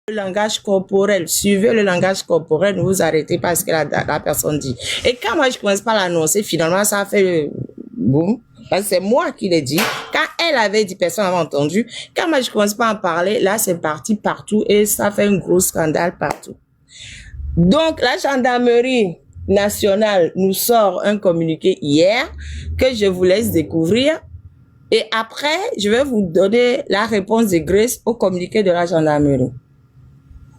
le langage corporel, suivez le langage corporel, ne vous arrêtez pas à ce que la personne dit. Et quand moi je commence pas à l'annoncer, finalement ça fait boum. Parce que c'est moi qui l'ai dit. Quand elle avait dit, personne n'avait entendu. Quand moi je commence pas à en parler, là c'est parti partout et ça fait un gros scandale partout. Donc la gendarmerie nationale nous sort un communiqué hier que je vous laisse découvrir. Et après, je vais vous donner la réponse de Grace au communiqué de la gendarmerie.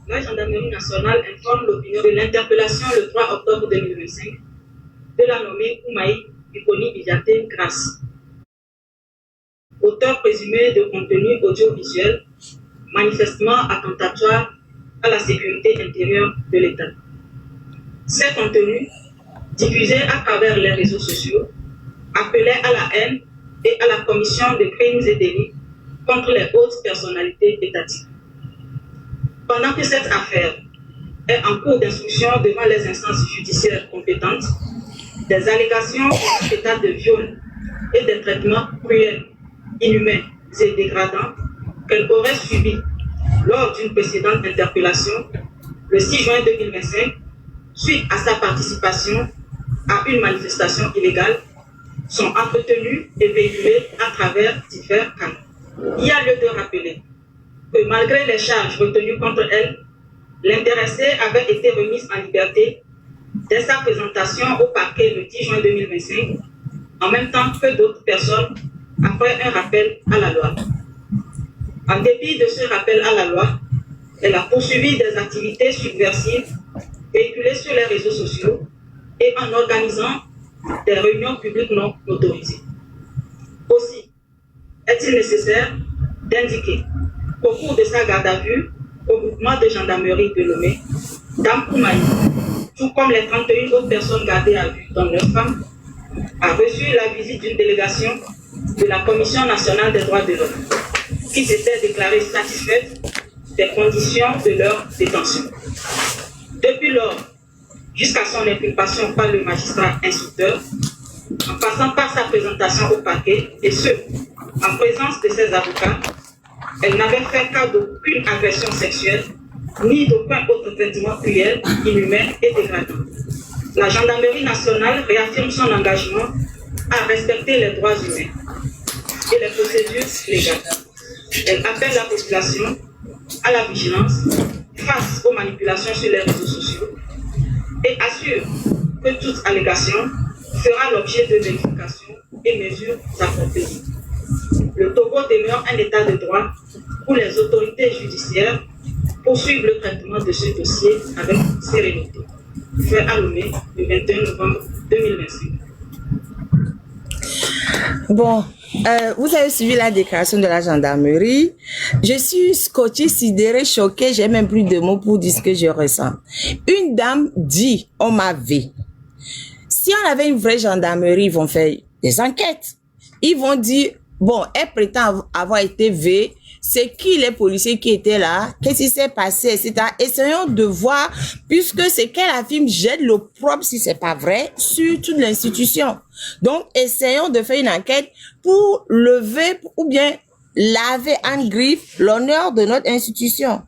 La gendarmerie nationale informe l'opinion de l'interpellation le 3 octobre 2025 de la nommée Koumaï Bikoni Bidiaté Grace, auteur présumé de contenu audiovisuel manifestement attentatoire à la sécurité intérieure de l'État. Ces contenus, diffusés à travers les réseaux sociaux, appelaient à la haine et à la commission de crimes et délits contre les hautes personnalités étatiques. Pendant que cette affaire est en cours d'instruction devant les instances judiciaires compétentes, des allégations d'état de viol et des traitements cruels, inhumains et dégradants qu'elle aurait subis lors d'une précédente interpellation le 6 juin 2025 suite à sa participation à une manifestation illégale sont entretenues et véhiculées à travers divers canaux. Il y a lieu de rappeler que malgré les charges retenues contre elle, l'intéressée avait été remise en liberté dès sa présentation au parquet le 10 juin 2025, en même temps que d'autres personnes après un rappel à la loi. En dépit de ce rappel à la loi, elle a poursuivi des activités subversives véhiculées sur les réseaux sociaux et en organisant des réunions publiques non autorisées. Aussi, est-il nécessaire d'indiquer qu'au cours de sa garde à vue au groupement de gendarmerie de Lomé, Dame Koumaï, tout comme les 31 autres personnes gardées à vue, dont 9 femmes, a reçu la visite d'une délégation de la Commission nationale des droits de l'homme, qui s'était déclarée satisfaite des conditions de leur détention. Depuis lors, jusqu'à son inculpation par le magistrat instructeur, en passant par sa présentation au parquet, et ce, en présence de ses avocats, elle n'avait fait cas d'aucune agression sexuelle, ni d'aucun autre traitement cruel, inhumain et dégradant. La gendarmerie nationale réaffirme son engagement à respecter les droits humains et les procédures légales. Elle appelle la population à la vigilance face aux manipulations sur les réseaux sociaux et assure que toute allégation fera l'objet de vérifications et mesures appropriées. Le Togo demeure un état de droit où les autorités judiciaires poursuivent le traitement de ce dossier avec sérénité. Fait à Lomé le 21 novembre 2025. Bon, vous avez suivi la déclaration de la gendarmerie. Je suis scotchée, sidérée, choquée. J'ai même plus de mots pour dire ce que je ressens. Une dame dit, on m'a vu. Si on avait une vraie gendarmerie, ils vont faire des enquêtes. Ils vont dire, bon, elle prétend avoir été vue. C'est qui les policiers qui étaient là? Qu'est-ce qui s'est passé, etc. Essayons de voir, puisque c'est qu'elle affirme, jette l'opprobre, si c'est pas vrai, sur toute l'institution. Donc, essayons de faire une enquête pour lever ou bien laver en griffe l'honneur de notre institution.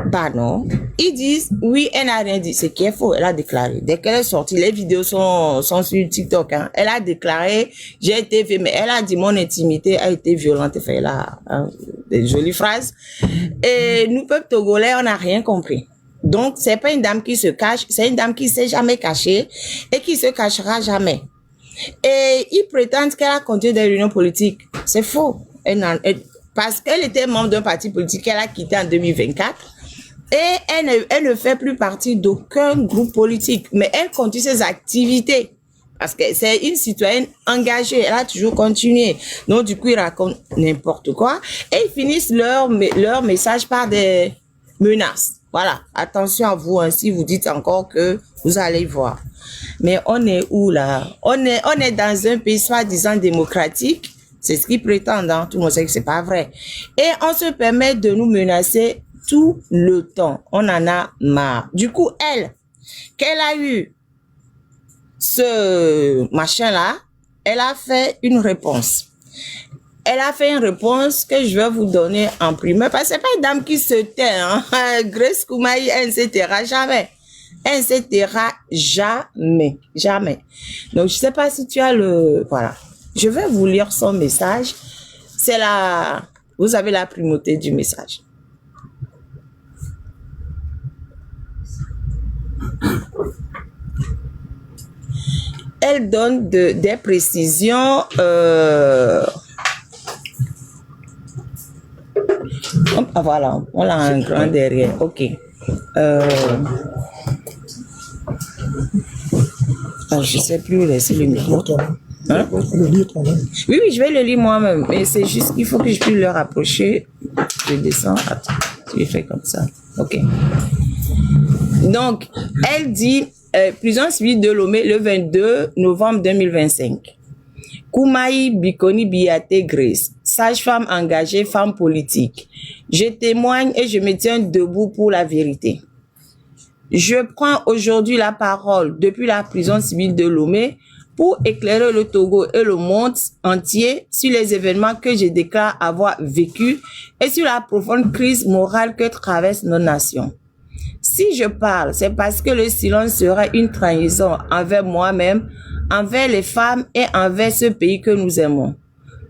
Bah non. Ils disent, oui, elle n'a rien dit. C'est qui est faux. Elle a déclaré. Dès qu'elle est sortie, les vidéos sont sur TikTok. Hein. Elle a déclaré, j'ai été violée, mais elle a dit, mon intimité a été violente. Elle fait là, hein, des jolies phrases. Et nous, peuple togolais, on n'a rien compris. Donc, c'est pas une dame qui se cache, c'est une dame qui s'est jamais cachée et qui se cachera jamais. Et ils prétendent qu'elle a continué des réunions politiques. C'est faux. Parce qu'elle était membre d'un parti politique qu'elle a quitté en 2024. Et elle ne fait plus partie d'aucun groupe politique. Mais elle continue ses activités. Parce que c'est une citoyenne engagée. Elle a toujours continué. Donc, du coup, ils racontent n'importe quoi. Et ils finissent leur message par des menaces. Voilà. Attention à vous, hein, si vous dites encore que vous allez voir. Mais on est où là? On est dans un pays soi-disant démocratique. C'est ce qu'ils prétendent, hein. Tout le monde sait que c'est pas vrai. Et on se permet de nous menacer tout le temps. On en a marre. Du coup, qu'elle a eu ce machin-là, elle a fait une réponse. elle a fait une réponse que je vais vous donner en primeur, parce que c'est pas une dame qui se tait, hein. Grace Koumaï, elle ne se taira jamais. Elle ne se taira jamais. Jamais. Donc, je sais pas si tu as le... Voilà. Je vais vous lire son message. C'est la... Vous avez la primauté du message. Elle donne des précisions. Ah, voilà, on a un grand derrière. Ok. Je ne sais plus laisser le micro. Hein? Oui, je vais le lire moi-même. Mais c'est juste qu'il faut que je puisse le rapprocher. Je descends. Attends, je fais comme ça. Ok. Donc, elle dit, prison civile de Lomé le 22 novembre 2025. Koumaï Bikoni Biate Grace, sage-femme engagée, femme politique. Je témoigne et je me tiens debout pour la vérité. Je prends aujourd'hui la parole depuis la prison civile de Lomé pour éclairer le Togo et le monde entier sur les événements que je déclare avoir vécus et sur la profonde crise morale que traverse nos nations. Si je parle, c'est parce que le silence serait une trahison envers moi-même, envers les femmes et envers ce pays que nous aimons.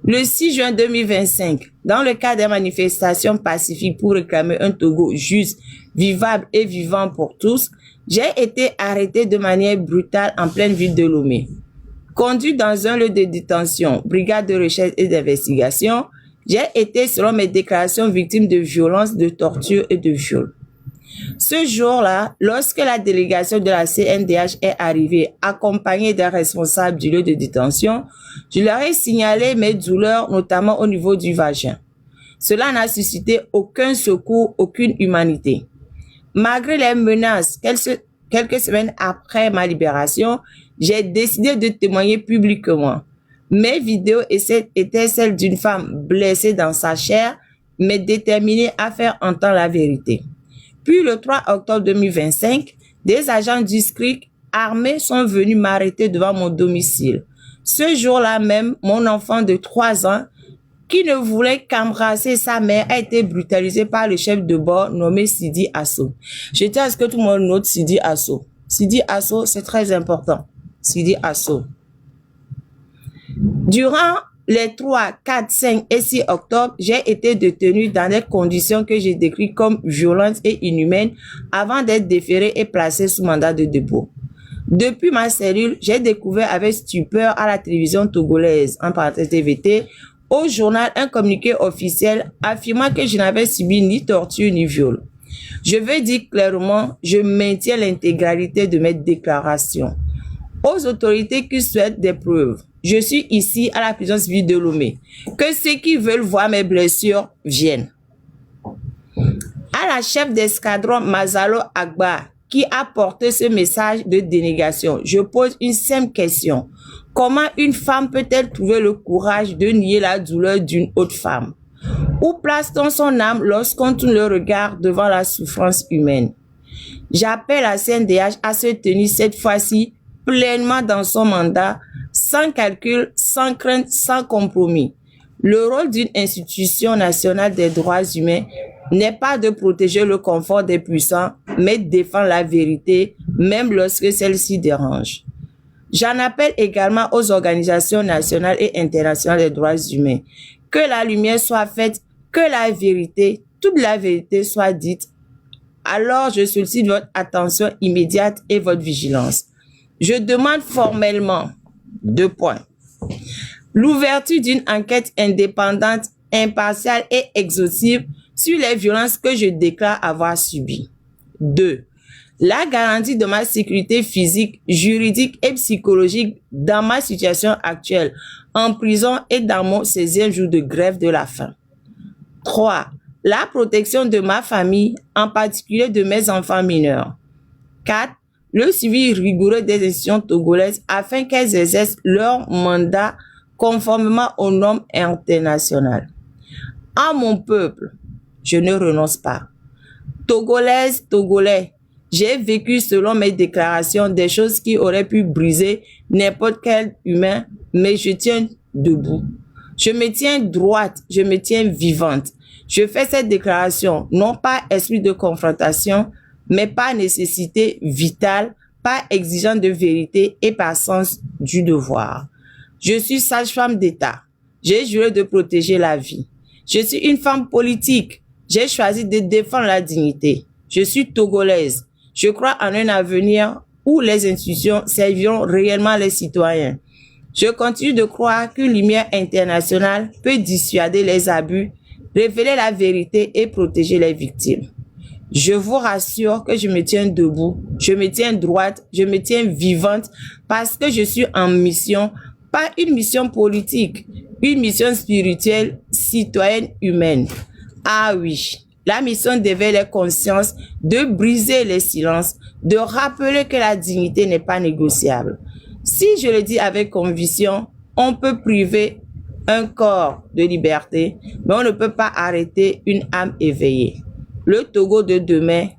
Le 6 juin 2025, dans le cadre des manifestations pacifiques pour réclamer un Togo juste, vivable et vivant pour tous, j'ai été arrêté de manière brutale en pleine ville de Lomé. Conduit dans un lieu de détention, brigade de recherche et d'investigation, j'ai été, selon mes déclarations, victime de violences, de torture et de viols. Ce jour-là, lorsque la délégation de la CNDH est arrivée, accompagnée des responsables du lieu de détention, je leur ai signalé mes douleurs, notamment au niveau du vagin. Cela n'a suscité aucun secours, aucune humanité. Malgré les menaces, quelques semaines après ma libération, j'ai décidé de témoigner publiquement. Mes vidéos étaient celles d'une femme blessée dans sa chair, mais déterminée à faire entendre la vérité. Puis le 3 octobre 2025, des agents du SCRIC armés sont venus m'arrêter devant mon domicile. Ce jour-là même, mon enfant de 3 ans, qui ne voulait qu'embrasser sa mère, a été brutalisé par le chef de bord nommé Sidi Asso. Je tiens à ce que tout le monde note Sidi Asso. Sidi Asso, c'est très important. Sidi Asso. Durant les 3, 4, 5 et 6 octobre, j'ai été détenu dans des conditions que j'ai décrites comme violentes et inhumaines avant d'être déféré et placé sous mandat de dépôt. Depuis ma cellule, j'ai découvert avec stupeur à la télévision togolaise, en parenthèse TVT, au journal un communiqué officiel affirmant que je n'avais subi ni torture ni viol. Je veux dire clairement, je maintiens l'intégralité de mes déclarations. Aux autorités qui souhaitent des preuves, je suis ici à la prison civile de Lomé. Que ceux qui veulent voir mes blessures viennent. À la chef d'escadron Mazalo Agba, qui a porté ce message de dénégation, je pose une simple question. Comment une femme peut-elle trouver le courage de nier la douleur d'une autre femme? Où place-t-on son âme lorsqu'on tourne le regard devant la souffrance humaine? J'appelle la CNDH à se tenir cette fois-ci pleinement dans son mandat, sans calcul, sans crainte, sans compromis. Le rôle d'une institution nationale des droits humains n'est pas de protéger le confort des puissants, mais de défendre la vérité, même lorsque celle-ci dérange. J'en appelle également aux organisations nationales et internationales des droits humains. Que la lumière soit faite, que la vérité, toute la vérité soit dite. Alors je sollicite votre attention immédiate et votre vigilance. Je demande formellement 2 points. L'ouverture d'une enquête indépendante, impartiale et exhaustive sur les violences que je déclare avoir subies. 2. La garantie de ma sécurité physique, juridique et psychologique dans ma situation actuelle, en prison et dans mon 16e jour de grève de la faim. 3. La protection de ma famille, en particulier de mes enfants mineurs. 4. Le suivi rigoureux des institutions togolaises afin qu'elles exercent leur mandat conformément aux normes internationales. À mon peuple, je ne renonce pas. Togolaises, Togolais, j'ai vécu selon mes déclarations des choses qui auraient pu briser n'importe quel humain, mais je tiens debout. Je me tiens droite, je me tiens vivante. Je fais cette déclaration, non pas esprit de confrontation, mais par nécessité vitale, par exigence de vérité et par sens du devoir. Je suis sage-femme d'État. J'ai juré de protéger la vie. Je suis une femme politique. J'ai choisi de défendre la dignité. Je suis togolaise. Je crois en un avenir où les institutions serviront réellement les citoyens. Je continue de croire qu'une lumière internationale peut dissuader les abus, révéler la vérité et protéger les victimes. Je vous rassure que je me tiens debout, je me tiens droite, je me tiens vivante parce que je suis en mission, pas une mission politique, une mission spirituelle, citoyenne, humaine. Ah oui, la mission d'éveiller les consciences, de briser les silences, de rappeler que la dignité n'est pas négociable. Si je le dis avec conviction, on peut priver un corps de liberté, mais on ne peut pas arrêter une âme éveillée. Le Togo de demain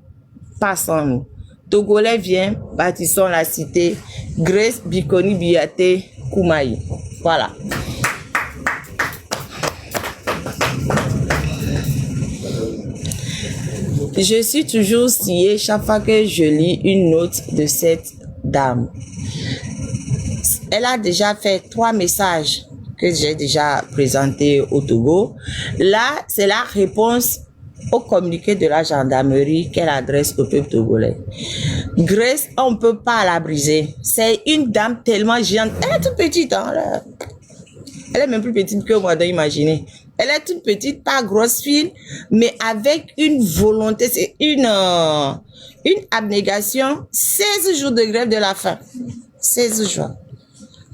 passe en nous. Togolais vient, bâtissons la cité. Grace Bikoni Biaté Koumaï. Voilà. Je suis toujours sciée chaque fois que je lis une note de cette dame. Elle a déjà fait 3 messages que j'ai déjà présentés au Togo. Là, c'est la réponse au communiqué de la gendarmerie qu'elle adresse au peuple togolais. Grace, on ne peut pas la briser. C'est une dame tellement géante. Elle est toute petite, hein. Elle est même plus petite que moi, d'imaginer. Elle est toute petite, pas grosse fine, mais avec une volonté, c'est une abnégation. 16 jours de grève de la faim. 16 jours.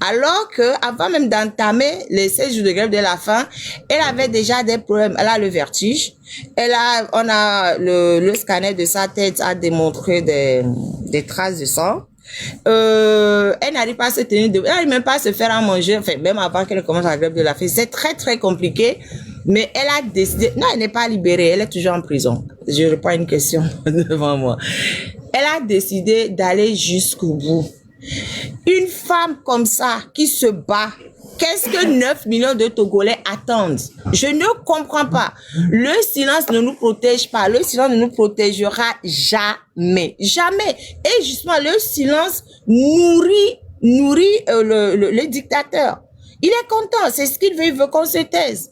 Alors que, avant même d'entamer les 16 jours de grève de la faim, elle avait déjà des problèmes. Elle a le vertige. On a le scanner de sa tête a démontré des traces de sang. Elle n'arrive pas à se tenir debout. Elle n'arrive même pas à se faire à manger. Enfin, même avant qu'elle commence la grève de la faim. C'est très, très compliqué. Mais elle a décidé, non, elle n'est pas libérée. Elle est toujours en prison. Je réponds à une question devant moi. Elle a décidé d'aller jusqu'au bout. Une femme comme ça qui se bat, qu'est-ce que 9 millions de Togolais attendent? Je ne comprends pas. Le silence ne nous protège pas. Le silence ne nous protégera jamais. Jamais. Et justement, le silence nourrit le dictateur. Il est content. C'est ce qu'il veut. Il veut qu'on se taise.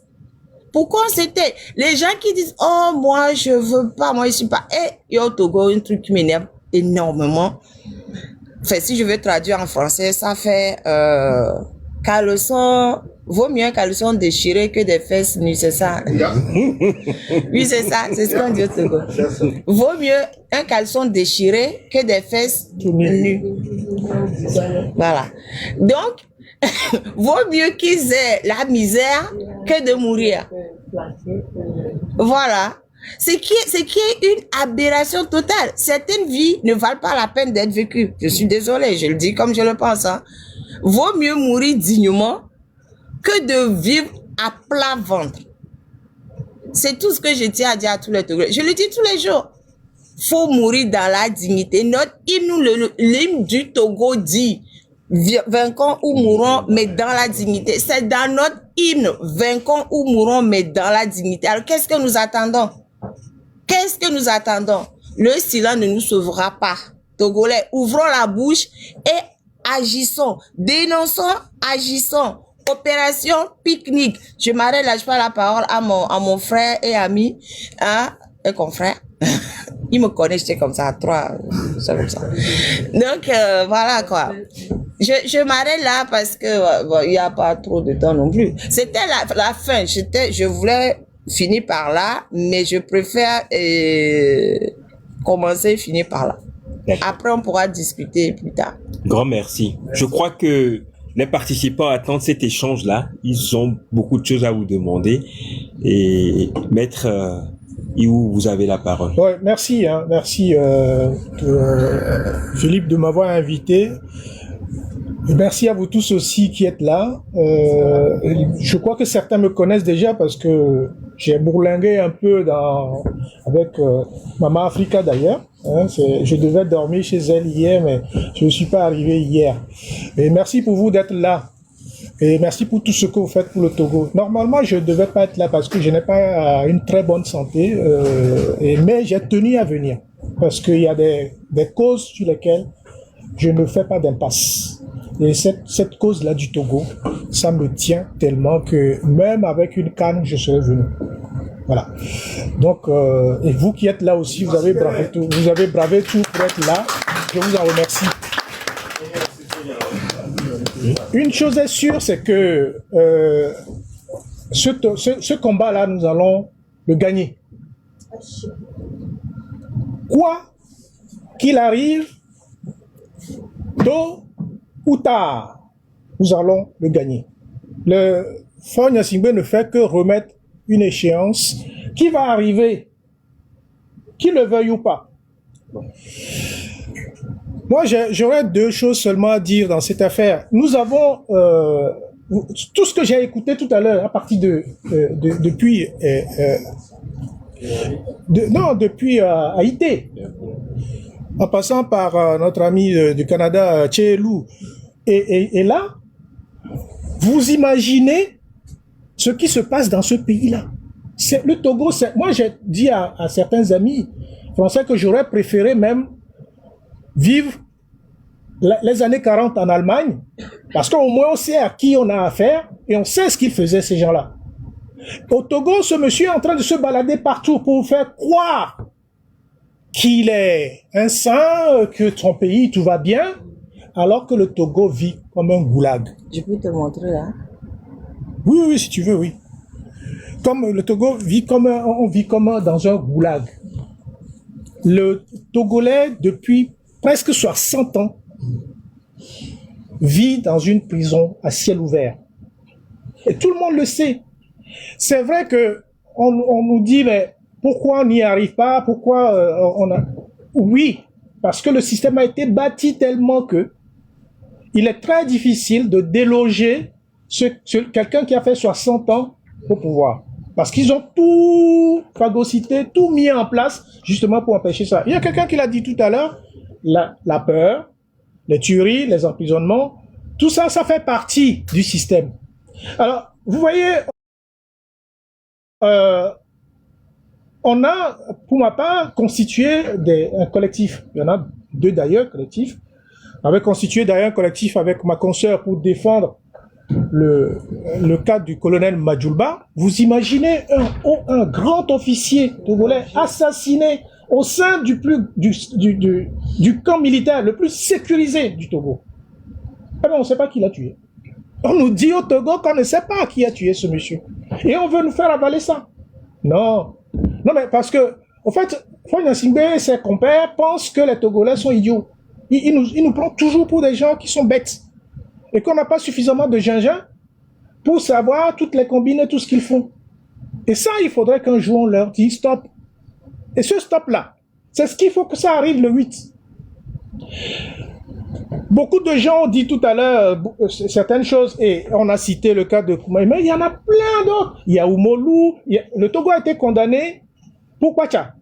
Pourquoi on se tait? Les gens qui disent, oh, moi, je veux pas, moi, je suis pas. Et au Togo, un truc qui m'énerve énormément. Enfin, si je veux traduire en français, ça fait caleçon, vaut mieux un caleçon déchiré que des fesses nues, c'est ça? Oui, c'est ça, c'est ce qu'on dit au Togo. Vaut mieux un caleçon déchiré que des fesses nues. Voilà. Donc, vaut mieux qu'ils aient la misère que de mourir. Voilà. Ce qui est une aberration totale. Certaines vies ne valent pas la peine d'être vécues. Je suis désolée, je le dis comme je le pense. Hein. Vaut mieux mourir dignement que de vivre à plat ventre. C'est tout ce que je tiens à dire à tous les Togolais. Je le dis tous les jours. Faut mourir dans la dignité. Notre hymne, l'hymne du Togo dit vainquons ou mourons, mais dans la dignité. C'est dans notre hymne, vainquons ou mourons, mais dans la dignité. Alors, qu'est-ce que nous attendons? Qu'est-ce que nous attendons? Le silence ne nous sauvera pas. Togolais, ouvrons la bouche et agissons. Dénonçons, agissons. Opération pique-nique. Je m'arrête là, je parle la parole à mon frère et ami, hein, et confrère. Il me connaît, j'étais comme ça, 3, c'est comme ça. Donc, voilà quoi. Je m'arrête là parce que il n'y a pas trop de temps non plus. C'était la fin. Je voulais finir par là, mais je préfère commencer et finir par là. Après, on pourra discuter plus tard. Grand merci. Je crois que les participants attendent cet échange-là. Ils ont beaucoup de choses à vous demander. Et Maître Iou, vous avez la parole. Ouais, merci, hein, merci Philippe de m'avoir invité. Et merci à vous tous aussi qui êtes là. Je crois que certains me connaissent déjà parce que j'ai bourlingué un peu avec Maman Africa d'ailleurs. Hein, je devais dormir chez elle hier, mais je ne suis pas arrivé hier. Et merci pour vous d'être là. Et merci pour tout ce que vous faites pour le Togo. Normalement, je ne devais pas être là parce que je n'ai pas une très bonne santé, mais j'ai tenu à venir parce qu'il y a des causes sur lesquelles je ne fais pas d'impasse. Et cette cause-là du Togo, ça me tient tellement que même avec une canne, je serais venu. Voilà. Donc, et vous qui êtes là aussi, vous avez bravé tout pour être là. Je vous en remercie. Une chose est sûre, c'est que ce combat-là, nous allons le gagner. Quoi qu'il arrive, tôt ou tard, nous allons le gagner. Le Faure Gnassingbé ne fait que remettre une échéance qui va arriver, qu'il le veuille ou pas. Moi, j'aurais deux choses seulement à dire dans cette affaire. Nous avons tout ce que j'ai écouté tout à l'heure à partir depuis Haïti, en passant par notre ami du Canada, Tchéelou. Et là, vous imaginez ce qui se passe dans ce pays-là. Le Togo, moi j'ai dit à certains amis français que j'aurais préféré même vivre les années 40 en Allemagne, parce qu'au moins on sait à qui on a affaire et on sait ce qu'ils faisaient, ces gens-là. Au Togo, ce monsieur est en train de se balader partout pour vous faire croire qu'il est un saint, que son pays, tout va bien, alors que le Togo vit comme un goulag. Je peux te montrer là. Oui, si tu veux, oui. Comme le Togo on vit comme dans un goulag. Le Togolais, depuis presque 60 ans, vit dans une prison à ciel ouvert. Et tout le monde le sait. C'est vrai que on nous dit, mais pourquoi on n'y arrive pas? Pourquoi Oui, parce que le système a été bâti tellement que il est très difficile de déloger quelqu'un qui a fait 60 ans au pouvoir. Parce qu'ils ont tout phagocyté, tout mis en place, justement pour empêcher ça. Il y a quelqu'un qui l'a dit tout à l'heure, la peur, les tueries, les emprisonnements, tout ça, ça fait partie du système. Alors, vous voyez, on a, pour ma part, constitué un collectif. Il y en a deux d'ailleurs, collectifs. On avait constitué d'ailleurs un collectif avec ma consoeur pour défendre le cas du colonel Madjoulba. Vous imaginez un grand officier togolais assassiné au sein du camp militaire le plus sécurisé du Togo. Eh bien, on ne sait pas qui l'a tué. On nous dit au Togo qu'on ne sait pas qui a tué ce monsieur. Et on veut nous faire avaler ça. Non, mais parce que, en fait, Faure Gnassingbé et ses compères pensent que les Togolais sont idiots. Ils nous prennent toujours pour des gens qui sont bêtes. Et qu'on n'a pas suffisamment de gingembre pour savoir toutes les combines et tout ce qu'ils font. Et ça, il faudrait qu'un jour on leur dise stop. Et ce stop-là, c'est ce qu'il faut que ça arrive le 8. Beaucoup de gens ont dit tout à l'heure certaines choses, et on a cité le cas de Koumaï, mais il y en a plein d'autres. Il y a Oumolou, le Togo a été condamné pour Kwacha,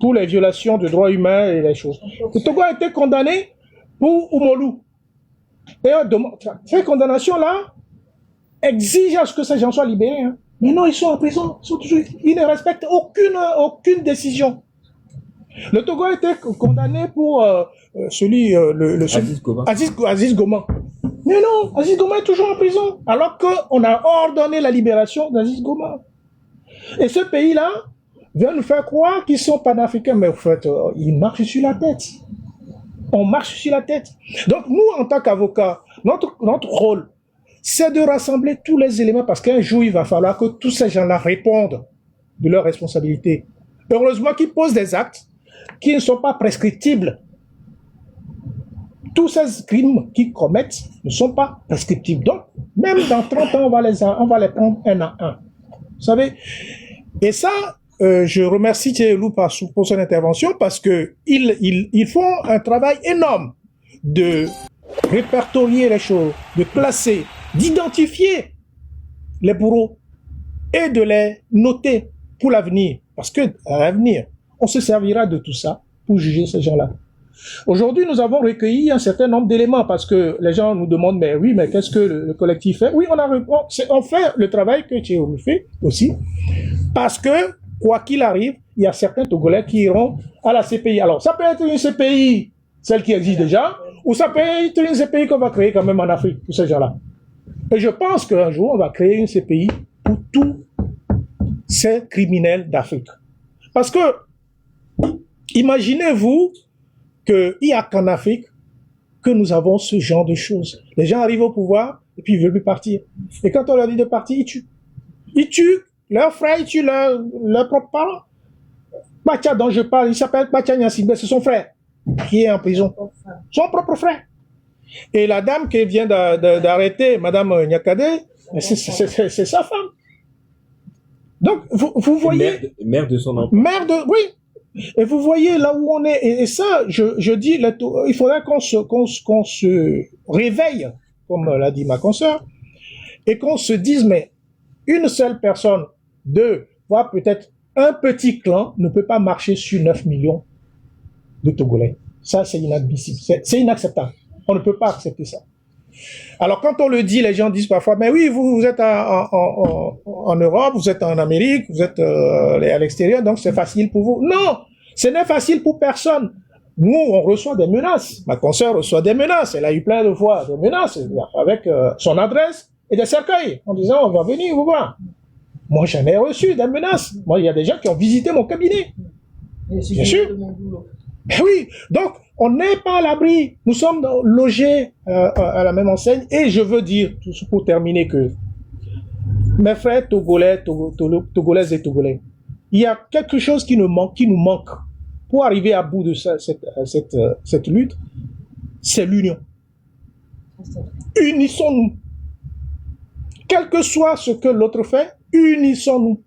pour les violations de droits humains et les choses. Le Togo a été condamné pour Oumolou. Et ces condamnations-là exigent à ce que ces gens soient libérés. Hein. Mais non, ils sont en prison. Ils ne respectent aucune décision. Le Togo a été condamné pour Aziz Goman. Mais non, Aziz Goman est toujours en prison, alors qu'on a ordonné la libération d'Aziz Goman. Et ce pays-là vient nous faire croire qu'ils sont panafricains, mais en fait, ils marchent sur la tête. On marche sur la tête. Donc nous, en tant qu'avocats, notre rôle, c'est de rassembler tous les éléments, parce qu'un jour, il va falloir que tous ces gens-là répondent de leurs responsabilités. Heureusement qu'ils posent des actes qui ne sont pas prescriptibles. Tous ces crimes qu'ils commettent ne sont pas prescriptibles. Donc, même dans 30 ans, on va les prendre un à un. Vous savez? Et ça, je remercie Tchéelou pour son intervention, parce que ils font un travail énorme de répertorier les choses, de classer, d'identifier les bourreaux et de les noter pour l'avenir. Parce que à l'avenir, on se servira de tout ça pour juger ces gens-là. Aujourd'hui, nous avons recueilli un certain nombre d'éléments parce que les gens nous demandent, mais oui, mais qu'est-ce que le collectif fait? Oui, on fait le travail que Tchéoumi fait aussi parce que, quoi qu'il arrive, il y a certains Togolais qui iront à la CPI. Alors, ça peut être une CPI, celle qui existe déjà, ou ça peut être une CPI qu'on va créer quand même en Afrique pour ces gens-là. Et je pense qu'un jour, on va créer une CPI pour tous ces criminels d'Afrique. Parce que, imaginez-vous qu'il n'y a qu'en Afrique que nous avons ce genre de choses. Les gens arrivent au pouvoir et puis ils veulent plus partir. Et quand on leur dit de partir, ils tuent. Ils tuent leurs frères, ils tuent leurs propres parents. Bacha dont je parle, il s'appelle Bacha Nyasimbe, c'est son frère qui est en prison. Son propre frère. Et la dame qui vient d'arrêter, Madame Nyakade, c'est sa femme. Donc, vous voyez... Mère de son enfant. Oui. Et vous voyez là où on est. Et ça, je dis, il faudrait qu'on se réveille, comme l'a dit ma consoeur, et qu'on se dise, mais une seule personne, voire peut-être un petit clan ne peut pas marcher sur 9 millions de Togolais. Ça, c'est inadmissible. C'est inacceptable. On ne peut pas accepter ça. Alors, quand on le dit, les gens disent parfois, mais oui, vous êtes en Europe, vous êtes en Amérique, vous êtes à l'extérieur, donc c'est facile pour vous. Non, ce n'est facile pour personne. Nous, on reçoit des menaces. Ma consoeur reçoit des menaces. Elle a eu plein de fois des menaces avec son adresse et des cercueils en disant, on va venir vous voir. Moi, j'en ai reçu des menaces. Moi, il y a des gens qui ont visité mon cabinet. Bien sûr. Oui, donc, on n'est pas à l'abri. Nous sommes logés à la même enseigne. Et je veux dire, pour terminer, que mes frères togolaises et togolais, il y a quelque chose qui nous manque pour arriver à bout de cette lutte, c'est l'union. Unissons-nous. Quel que soit ce que l'autre fait, unissons-nous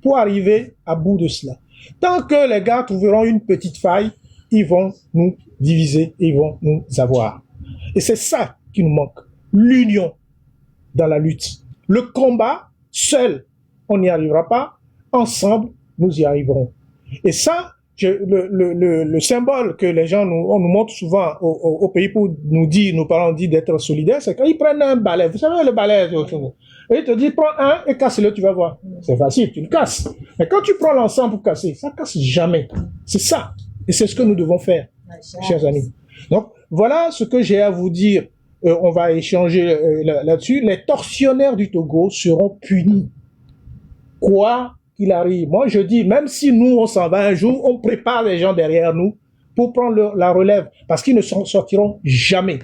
pour arriver à bout de cela. Tant que les gars trouveront une petite faille, ils vont nous diviser, ils vont nous avoir. Et c'est ça qui nous manque, l'union dans la lutte. Le combat, seul, on n'y arrivera pas, ensemble, nous y arriverons. Et ça, le symbole que les gens on nous montre souvent au pays pour nos parents disent d'être solidaires, c'est quand ils prennent un balai. Vous savez, le balai, et ils te disent, prends un et casse-le, tu vas voir. C'est facile, tu le casses. Mais quand tu prends l'ensemble pour casser, ça casse jamais. C'est ça. Et c'est ce que nous devons faire, chers amis. Donc, voilà ce que j'ai à vous dire. On va échanger là-dessus. Les tortionnaires du Togo seront punis. Quoi qu'il arrive. Moi, je dis, même si nous, on s'en va un jour, on prépare les gens derrière nous pour prendre la relève. Parce qu'ils ne s'en sortiront jamais.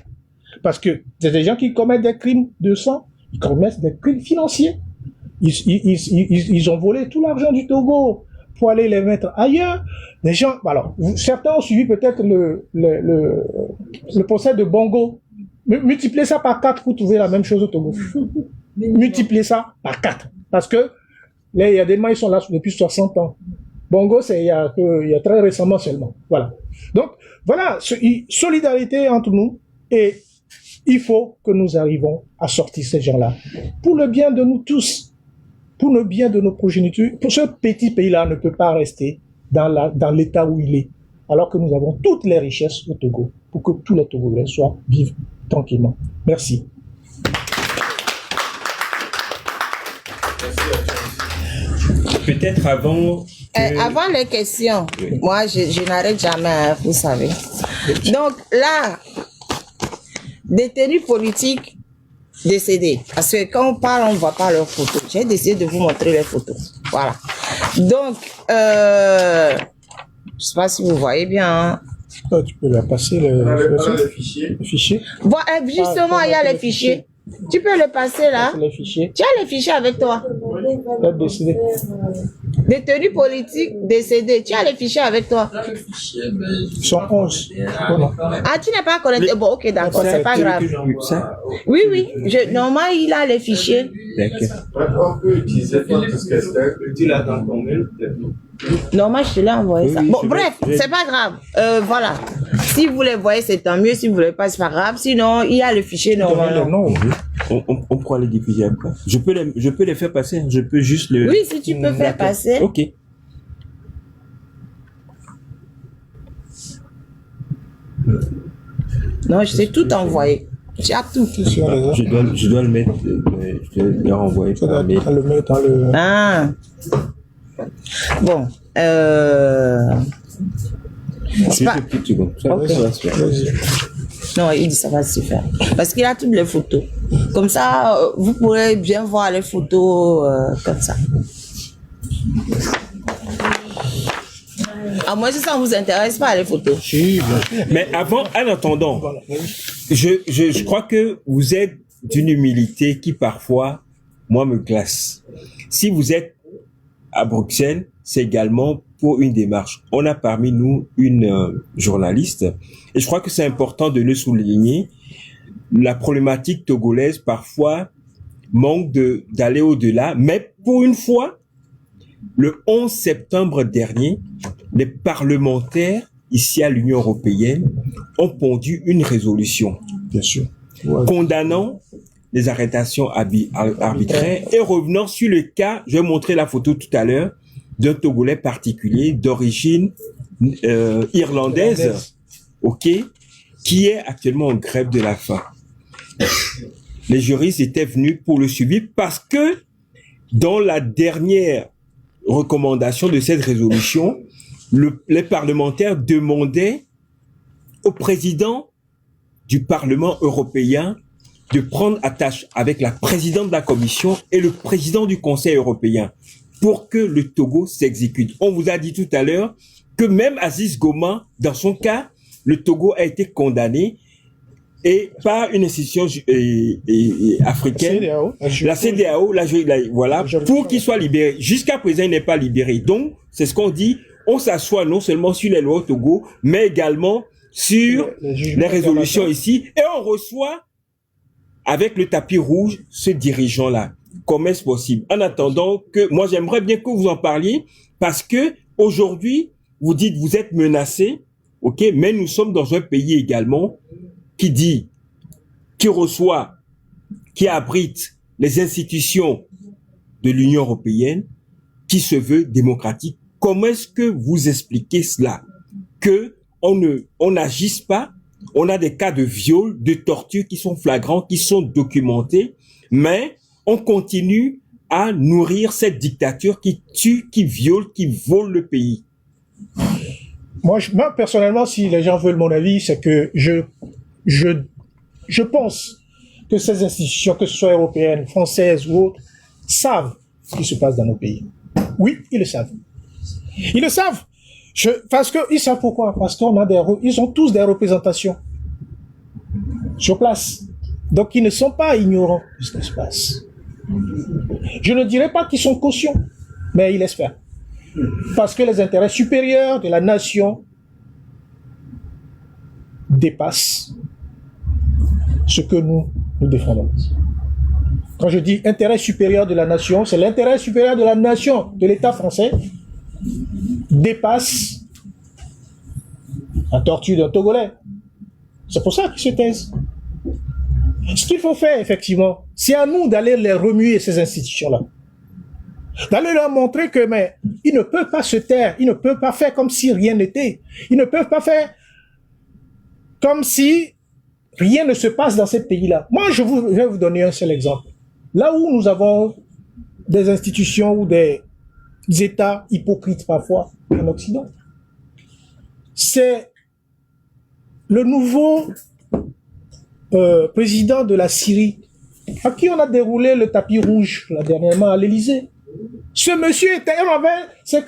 Parce que c'est des gens qui commettent des crimes de sang, ils commettent des crimes financiers. Ils ont volé tout l'argent du Togo pour aller les mettre ailleurs. Les gens, alors, certains ont suivi peut-être le procès de Bongo. Multipliez ça par 4 pour trouver la même chose au Togo. Multipliez ça par 4. Parce que là, il y a des gens qui sont là depuis 60 ans. Bongo, c'est il y a très récemment seulement. Voilà. Donc, voilà, solidarité entre nous, et il faut que nous arrivons à sortir ces gens-là. Pour le bien de nous tous, pour le bien de nos progénitures, pour ce petit pays-là ne peut pas rester dans l'état où il est, alors que nous avons toutes les richesses au Togo, pour que tous les Togolais vivent tranquillement. Merci. Peut-être avant... Avant les questions, oui. Moi, je n'arrête jamais, hein, vous savez. Donc là, détenus politiques décédés. Parce que quand on parle, on ne voit pas leurs photos. J'ai décidé de vous montrer les photos. Voilà. Donc, je ne sais pas si vous voyez bien. Hein. Oh, tu peux la passer le fichier. Bon, justement, il y a les fichiers. Tu peux le passer là. Les fichiers. Tu as les fichiers avec toi. Décédé. Détenus politiques décédés. Tu as les fichiers avec toi. Ils sont 11. Ah, tu n'es pas connecté. Bon, ok, d'accord, c'est pas grave. Oui, oui. Normalement, il a les fichiers. D'accord. On peut utiliser votre secrétaire. Tu l'as dans ton mail. Normalement, je te l'ai envoyé ça. Bon, bref, c'est pas grave. Voilà. Si vous les voyez, c'est tant mieux. Si vous ne voulez pas, c'est pas grave. Sinon, il y a le fichier normalement. On pourra les diffuser après. Je peux les faire passer. Je peux juste le... Oui, si tu peux faire passer. Ok. Non, je t'ai tout envoyé. Tu as tout. Je dois le mettre, je dois le renvoyer par mail. Le mettre dans le... Ah. Bon. C'est pas- une petite seconde. Ça va, Ok. ça va se faire. Vas-y. Non, il dit ça va se faire. Parce qu'il a toutes les photos. Comme ça, vous pourrez bien voir les photos comme ça. À moins que ça ne vous intéresse pas, les photos. Si, bien sûr. Mais avant, en attendant, Voilà, vas-y. je crois que vous êtes d'une humilité qui parfois, moi, me glace. Si vous êtes à Bruxelles, c'est également pour une démarche. On a parmi nous une journaliste, et je crois que c'est important de le souligner. La problématique togolaise, parfois, manque d'aller au-delà, mais pour une fois, le 11 septembre dernier, les parlementaires ici à l'Union européenne ont pondu une résolution Bien sûr. Ouais. condamnant les arrestations arbitraires et revenant sur le cas, je vais montrer la photo tout à l'heure, d'un Togolais particulier d'origine irlandaise, ok, qui est actuellement en grève de la faim. Les juristes étaient venus pour le suivi parce que dans la dernière recommandation de cette résolution, les parlementaires demandaient au président du Parlement européen de prendre attache avec la présidente de la Commission et le président du Conseil européen pour que le Togo s'exécute. On vous a dit tout à l'heure que même Aziz Goma, dans son cas, le Togo a été condamné et par une institution africaine, la CEDEAO, voilà, pour qu'il soit libéré. Jusqu'à présent, il n'est pas libéré. Donc, c'est ce qu'on dit. On s'assoit non seulement sur les lois au Togo, mais également sur les résolutions ici. Et on reçoit avec le tapis rouge ce dirigeant-là. Comment est-ce possible? En attendant que, moi, j'aimerais bien que vous en parliez parce que aujourd'hui, vous dites vous êtes menacés, ok, mais nous sommes dans un pays également qui dit, qui reçoit, qui abrite les institutions de l'Union européenne, qui se veut démocratique. Comment est-ce que vous expliquez cela? Que on n'agisse pas, on a des cas de viol, de torture qui sont flagrants, qui sont documentés, mais on continue à nourrir cette dictature qui tue, qui viole, qui vole le pays. Moi, personnellement, si les gens veulent mon avis, c'est que je pense que ces institutions, que ce soit européennes, françaises ou autres, savent ce qui se passe dans nos pays. Oui, ils le savent. Ils le savent. Parce que ils savent pourquoi. Parce qu'on a ils ont tous des représentations sur place. Donc, ils ne sont pas ignorants de ce qui se passe. Je ne dirais pas qu'ils sont cautions, mais ils laissent faire. Parce que les intérêts supérieurs de la nation dépassent ce que nous défendons. Quand je dis intérêt supérieur de la nation, c'est l'intérêt supérieur de la nation, de l'État français, dépasse la torture d'un Togolais. C'est pour ça qu'ils se taisent. Ce qu'il faut faire, effectivement, c'est à nous d'aller les remuer, ces institutions-là. D'aller leur montrer que, mais, ils ne peuvent pas se taire, ils ne peuvent pas faire comme si rien n'était. Ils ne peuvent pas faire comme si rien ne se passe dans ces pays-là. Moi, je vais vous donner un seul exemple. Là où nous avons des institutions ou des États hypocrites parfois en Occident, c'est le nouveau président de la Syrie, à qui on a déroulé le tapis rouge là, dernièrement à l'Élysée. Ce monsieur on avait 5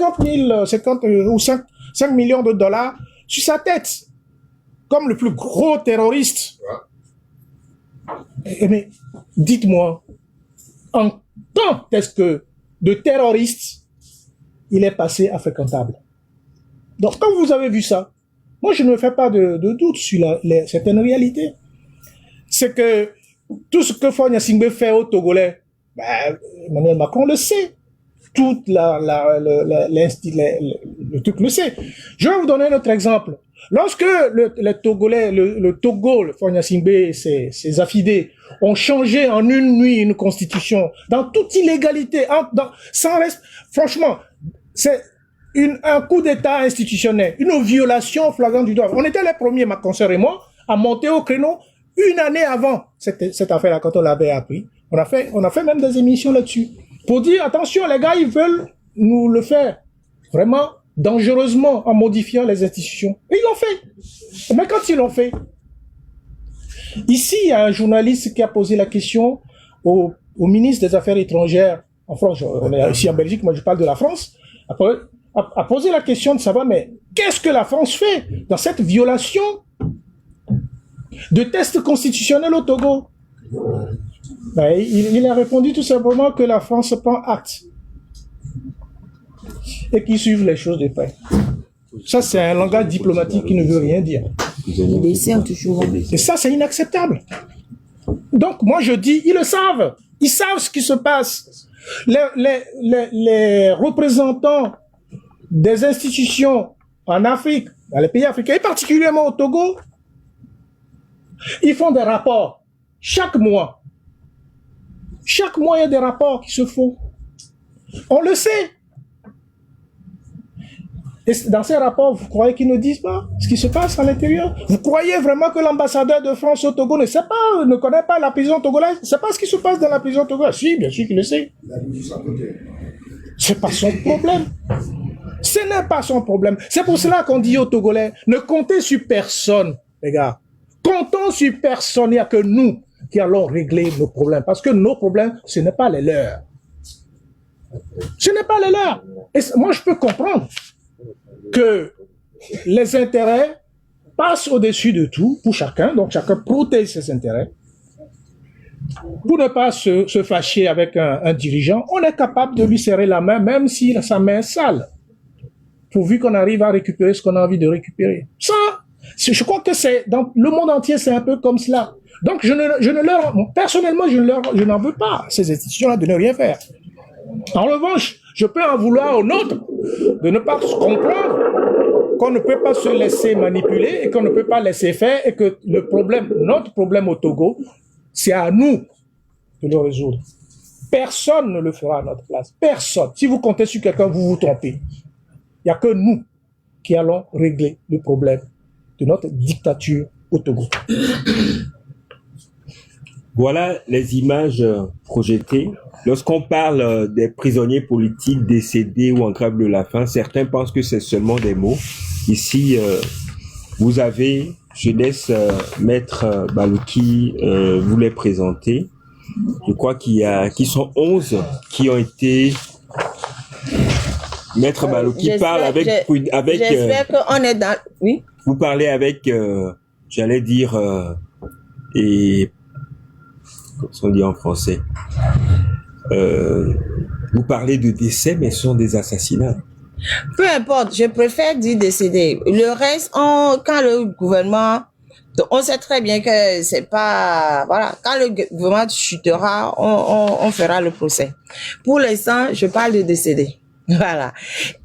millions de dollars sur sa tête, comme le plus gros terroriste. Mais dites-moi, en quand est-ce que de terroriste il est passé à fréquentable? Donc quand vous avez vu ça, moi je ne me fais pas de doute sur certaines réalités. C'est que tout ce que Fonya Singbe fait aux Togolais, Emmanuel Macron le sait. Tout le truc le sait. Je vais vous donner un autre exemple. Lorsque le Togolais, le Togo, le Fonya Singbe et ses affidés ont changé en une nuit une constitution, dans toute illégalité, sans reste, franchement, c'est un coup d'État institutionnel, une violation flagrante du droit. On était les premiers, ma consoeur et moi, a monté au créneau une année avant cette affaire-là, quand on l'avait appris. On a fait même des émissions là-dessus. Pour dire, attention, les gars, ils veulent nous le faire vraiment dangereusement en modifiant les institutions. Et ils l'ont fait. Mais quand ils l'ont fait, ici, il y a un journaliste qui a posé la question au ministre des Affaires étrangères en France. On est ici en Belgique, moi je parle de la France. A posé la question de savoir, mais qu'est-ce que la France fait dans cette violation de tests constitutionnels au Togo? Ben, il a répondu tout simplement que la France prend acte et qu'ils suivent les choses de près. Ça, c'est un langage diplomatique qui ne veut rien dire. Et ça, c'est inacceptable. Donc, moi, je dis, ils le savent. Ils savent ce qui se passe. Les représentants des institutions en Afrique, dans les pays africains, et particulièrement au Togo, ils font des rapports chaque mois. Chaque mois, il y a des rapports qui se font. On le sait. Et dans ces rapports, vous croyez qu'ils ne disent pas ce qui se passe à l'intérieur? Vous croyez vraiment que l'ambassadeur de France au Togo ne connaît pas la prison togolaise? Ne sait pas ce qui se passe dans la prison togolaise? Si, bien sûr qu'il le sait. C'est pas son problème. Ce n'est pas son problème. C'est pour cela qu'on dit aux Togolais, ne comptez sur personne, les gars. Comptons sur personne, il n'y a que nous qui allons régler nos problèmes. Parce que nos problèmes, ce n'est pas les leurs. Ce n'est pas les leurs. Et moi, je peux comprendre que les intérêts passent au-dessus de tout pour chacun, donc chacun protège ses intérêts. Pour ne pas se fâcher avec un dirigeant, on est capable de lui serrer la main, même si sa main est sale, pourvu qu'on arrive à récupérer ce qu'on a envie de récupérer. Ça, je crois que c'est dans le monde entier, c'est un peu comme cela. Donc, personnellement, je n'en veux pas ces institutions-là de ne rien faire. En revanche, je peux en vouloir aux nôtres de ne pas comprendre qu'on ne peut pas se laisser manipuler et qu'on ne peut pas laisser faire et que notre problème au Togo, c'est à nous de le résoudre. Personne ne le fera à notre place. Personne. Si vous comptez sur quelqu'un, vous vous trompez. Il n'y a que nous qui allons régler le problème de notre dictature au Togo. Voilà les images projetées. Lorsqu'on parle des prisonniers politiques décédés ou en grève de la faim, certains pensent que c'est seulement des mots. Ici, vous avez, je laisse Maître Balouki vous les présenter. Je crois qu'ils sont 11 qui ont été... Maître Balouki parle avec j'espère qu'on est dans... Oui. Vous parlez avec, j'allais dire, et... Comme on dit en français. Vous parlez de décès, mais ce sont des assassinats. Peu importe, je préfère dire décédé. Le reste, quand le gouvernement, on sait très bien que c'est pas, voilà, quand le gouvernement chutera, on fera le procès. Pour l'instant, je parle de décédé. Voilà.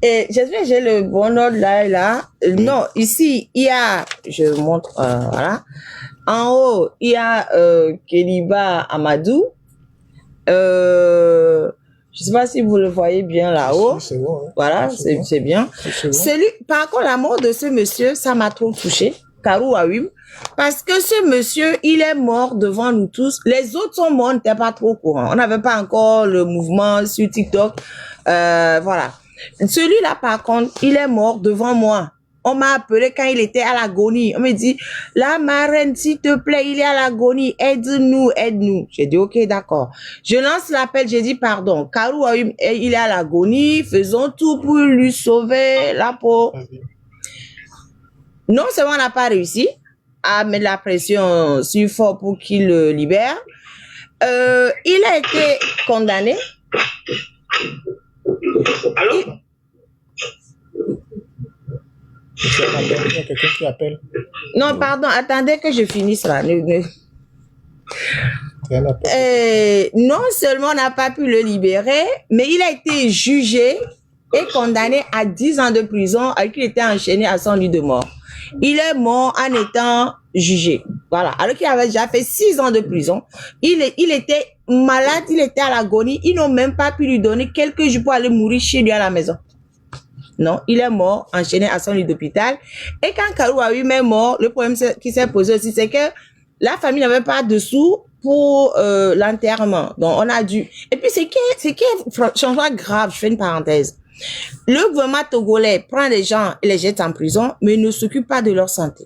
Et j'espère que j'ai le bon ordre là et là. Non, ici, il y a, je montre, voilà. En haut, il y a Keliba Amadou. Je sais pas si vous le voyez bien là-haut. C'est bon, hein. Voilà, c'est bien. Par contre, la mort de ce monsieur, ça m'a trop touché. Karou Awim. Parce que ce monsieur, il est mort devant nous tous. Les autres sont morts, on n'était pas trop au courant. On n'avait pas encore le mouvement sur TikTok. Voilà. Celui-là, par contre, il est mort devant moi. On m'a appelé quand il était à l'agonie. On me dit, la marraine, s'il te plaît, il est à l'agonie. Aide-nous, aide-nous. J'ai dit, ok, d'accord. Je lance l'appel, j'ai dit, pardon. Karou, il est à l'agonie. Faisons tout pour lui sauver la peau. Non seulement on n'a pas réussi à mettre la pression sur fort pour qu'il le libère. Il a été condamné. Allô? Il y a quelqu'un qui appelle. Non, pardon, attendez que je finisse là. Non seulement on n'a pas pu le libérer, mais il a été jugé et condamné à 10 ans de prison alors qu'il était enchaîné à son lit de mort. Il est mort en étant jugé. Voilà. Alors qu'il avait déjà fait 6 ans de prison. Il était malade, il était à l'agonie. Ils n'ont même pas pu lui donner quelques jours pour aller mourir chez lui à la maison. Non, il est mort, enchaîné à son lit d'hôpital. Et quand Karou a eu même mort, le problème qui s'est posé aussi, c'est que la famille n'avait pas de sous pour l'enterrement. Donc, on a dû... Et puis, c'est qui est changement grave, je fais une parenthèse. Le gouvernement togolais prend les gens et les jette en prison, mais ne s'occupe pas de leur santé.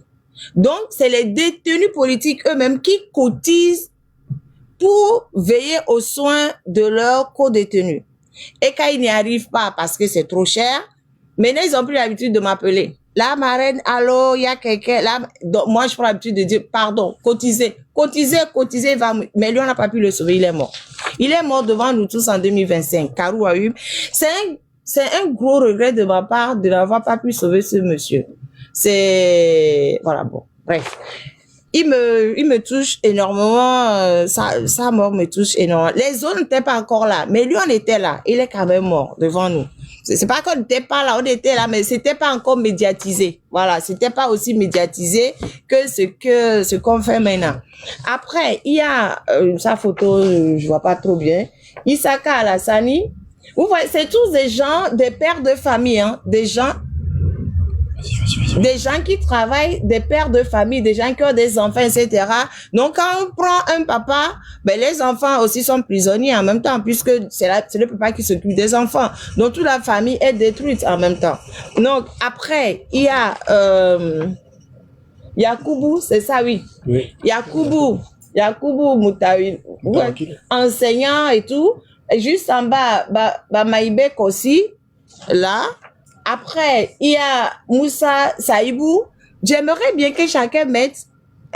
Donc, c'est les détenus politiques eux-mêmes qui cotisent pour veiller aux soins de leurs co-détenus. Et quand ils n'y arrivent pas parce que c'est trop cher, maintenant, ils ont pris l'habitude de m'appeler. La marraine, allô, il y a quelqu'un. Donc, moi, je prends l'habitude de dire, pardon, cotisez, mais lui, on n'a pas pu le sauver, il est mort. Il est mort devant nous tous en 2025. Karou a eu. C'est un gros regret de ma part de n'avoir pas pu sauver ce monsieur. Voilà, bon, bref. Il me touche énormément, sa mort me touche énormément. Les autres n'étaient pas encore là, mais lui, on était là. Il est quand même mort devant nous. C'est pas qu'on n'était pas là, on était là, mais c'était pas encore médiatisé. Voilà, c'était pas aussi médiatisé que ce qu'on fait maintenant. Après, il y a sa photo, je vois pas trop bien. Isaka Alassani. Vous voyez, c'est tous des gens, des pères de famille, hein, des gens qui travaillent, des pères de famille, des gens qui ont des enfants, etc. Donc, quand on prend un papa, ben, les enfants aussi sont prisonniers en même temps, puisque c'est le papa qui s'occupe des enfants. Donc, toute la famille est détruite en même temps. Donc, après, il y a, Yakubu, c'est ça, oui. Oui. Yakubu Moutaoui, enseignant et tout. Et juste en bas, Maïbek aussi, là. Après, il y a Moussa Saïbou. J'aimerais bien que chacun mette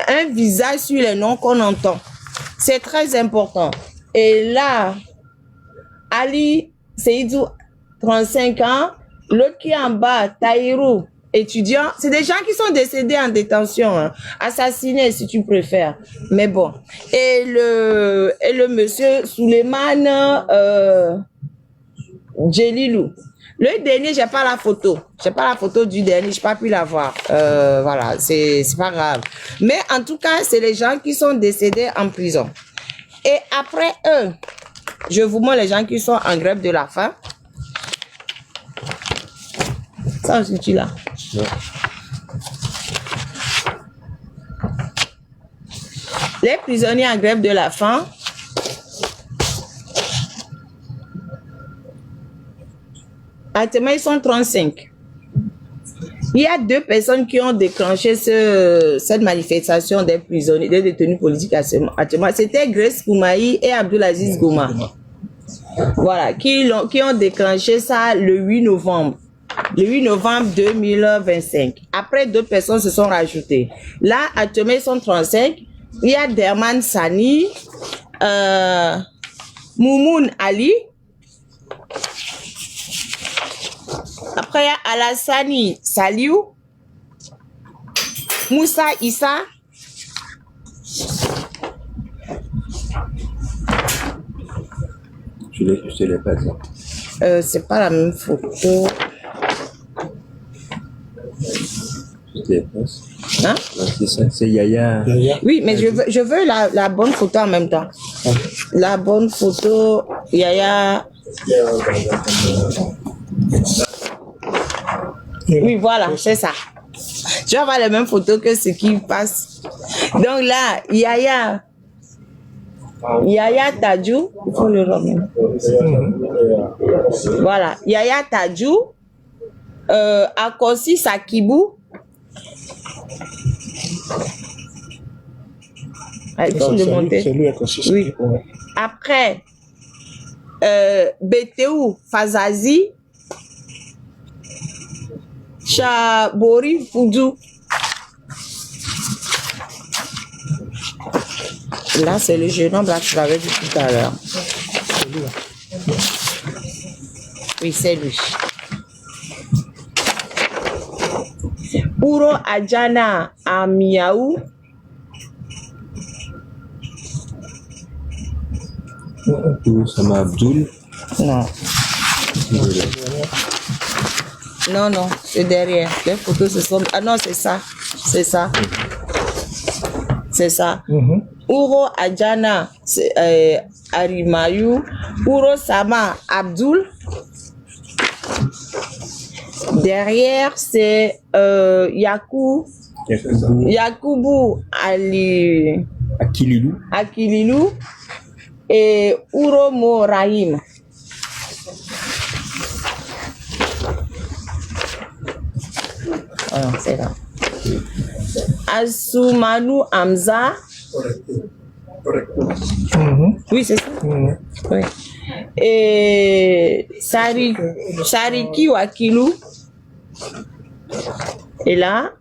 un visage sur les noms qu'on entend. C'est très important. Et là, Ali Seydou, 35 ans. L'autre qui est en bas, Taïrou, étudiant. C'est des gens qui sont décédés en détention, hein. Assassinés si tu préfères. Mais bon. Et le monsieur Souleymane Djelilou. Le dernier, j'ai pas la photo. J'ai pas la photo du dernier, j'ai pas pu la voir. Voilà, c'est pas grave. Mais en tout cas, c'est les gens qui sont décédés en prison. Et après eux, je vous montre les gens qui sont en grève de la faim. Ça aussi, tu l'as. Ouais. Les prisonniers en grève de la faim. Actuellement, ils sont 35. Il y a 2 personnes qui ont déclenché cette manifestation des prisonniers, des détenus politiques actuellement. C'était Grace Koumaï et Abdulaziz Gouma. Voilà, qui ont déclenché ça le 8 novembre. Le 8 novembre 2025. Après, 2 personnes se sont rajoutées. Là, actuellement, ils sont 35. Il y a Derman Sani, Moumoun Ali. Après, il y a Alassani Saliou, Moussa Issa, je l'ai pas dit. C'est pas la même photo. Hein? C'est Yaya. Oui, mais je veux la bonne photo en même temps. La bonne photo, Yaya. Oui, voilà, c'est ça. Tu vas voir les mêmes photos que ce qui passe. Donc là, Yaya Tadjou, il faut le remettre. Voilà, Yaya Tadjou, Akosi Sakibou. C'est lui, Akosi Sakibou. Oui. Après, Beteou Fazazi, Chabori Foudou. Là, c'est le jeune homme là que tu l'avais dit tout à l'heure. Oui, c'est lui. Ouro Adjana Amiaou. Sama Abdul. Non. Non, c'est derrière. Les photos, ce sont... Ah non, c'est ça. C'est ça. C'est ça. Ouro Adjana Arimayou. Ouro Sama Abdul. Derrière, c'est Yakubu Akililou et Uromo Rahim. Alors, c'est là. Asumanu Hamza. Oui, c'est ça. Oui. Et Sariki Wakilou. Et là.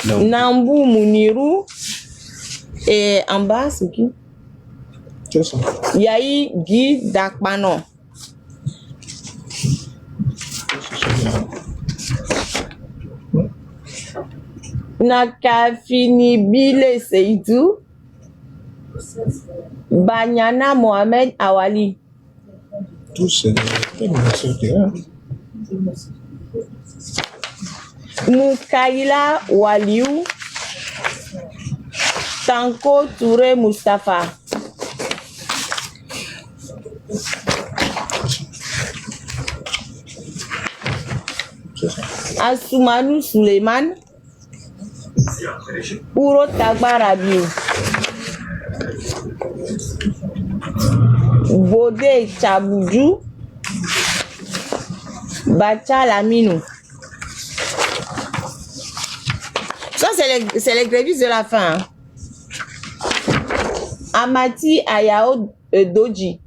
Nambu Muniru. Et en bas, c'est qui? C'est ça. Yahi Guy Dakpano. Nakafini Bile Seydou. Banyana Mohamed Awali. Tous c'est des Mukaila Waliou. Tanko Touré Mustafa. Asumanu Suleiman. Uro Tagba Rabiou. Bode Chaboudjou. Bacha Laminou. Ça, c'est les grévistes de la fin. Hein. Amati Ayao Doji.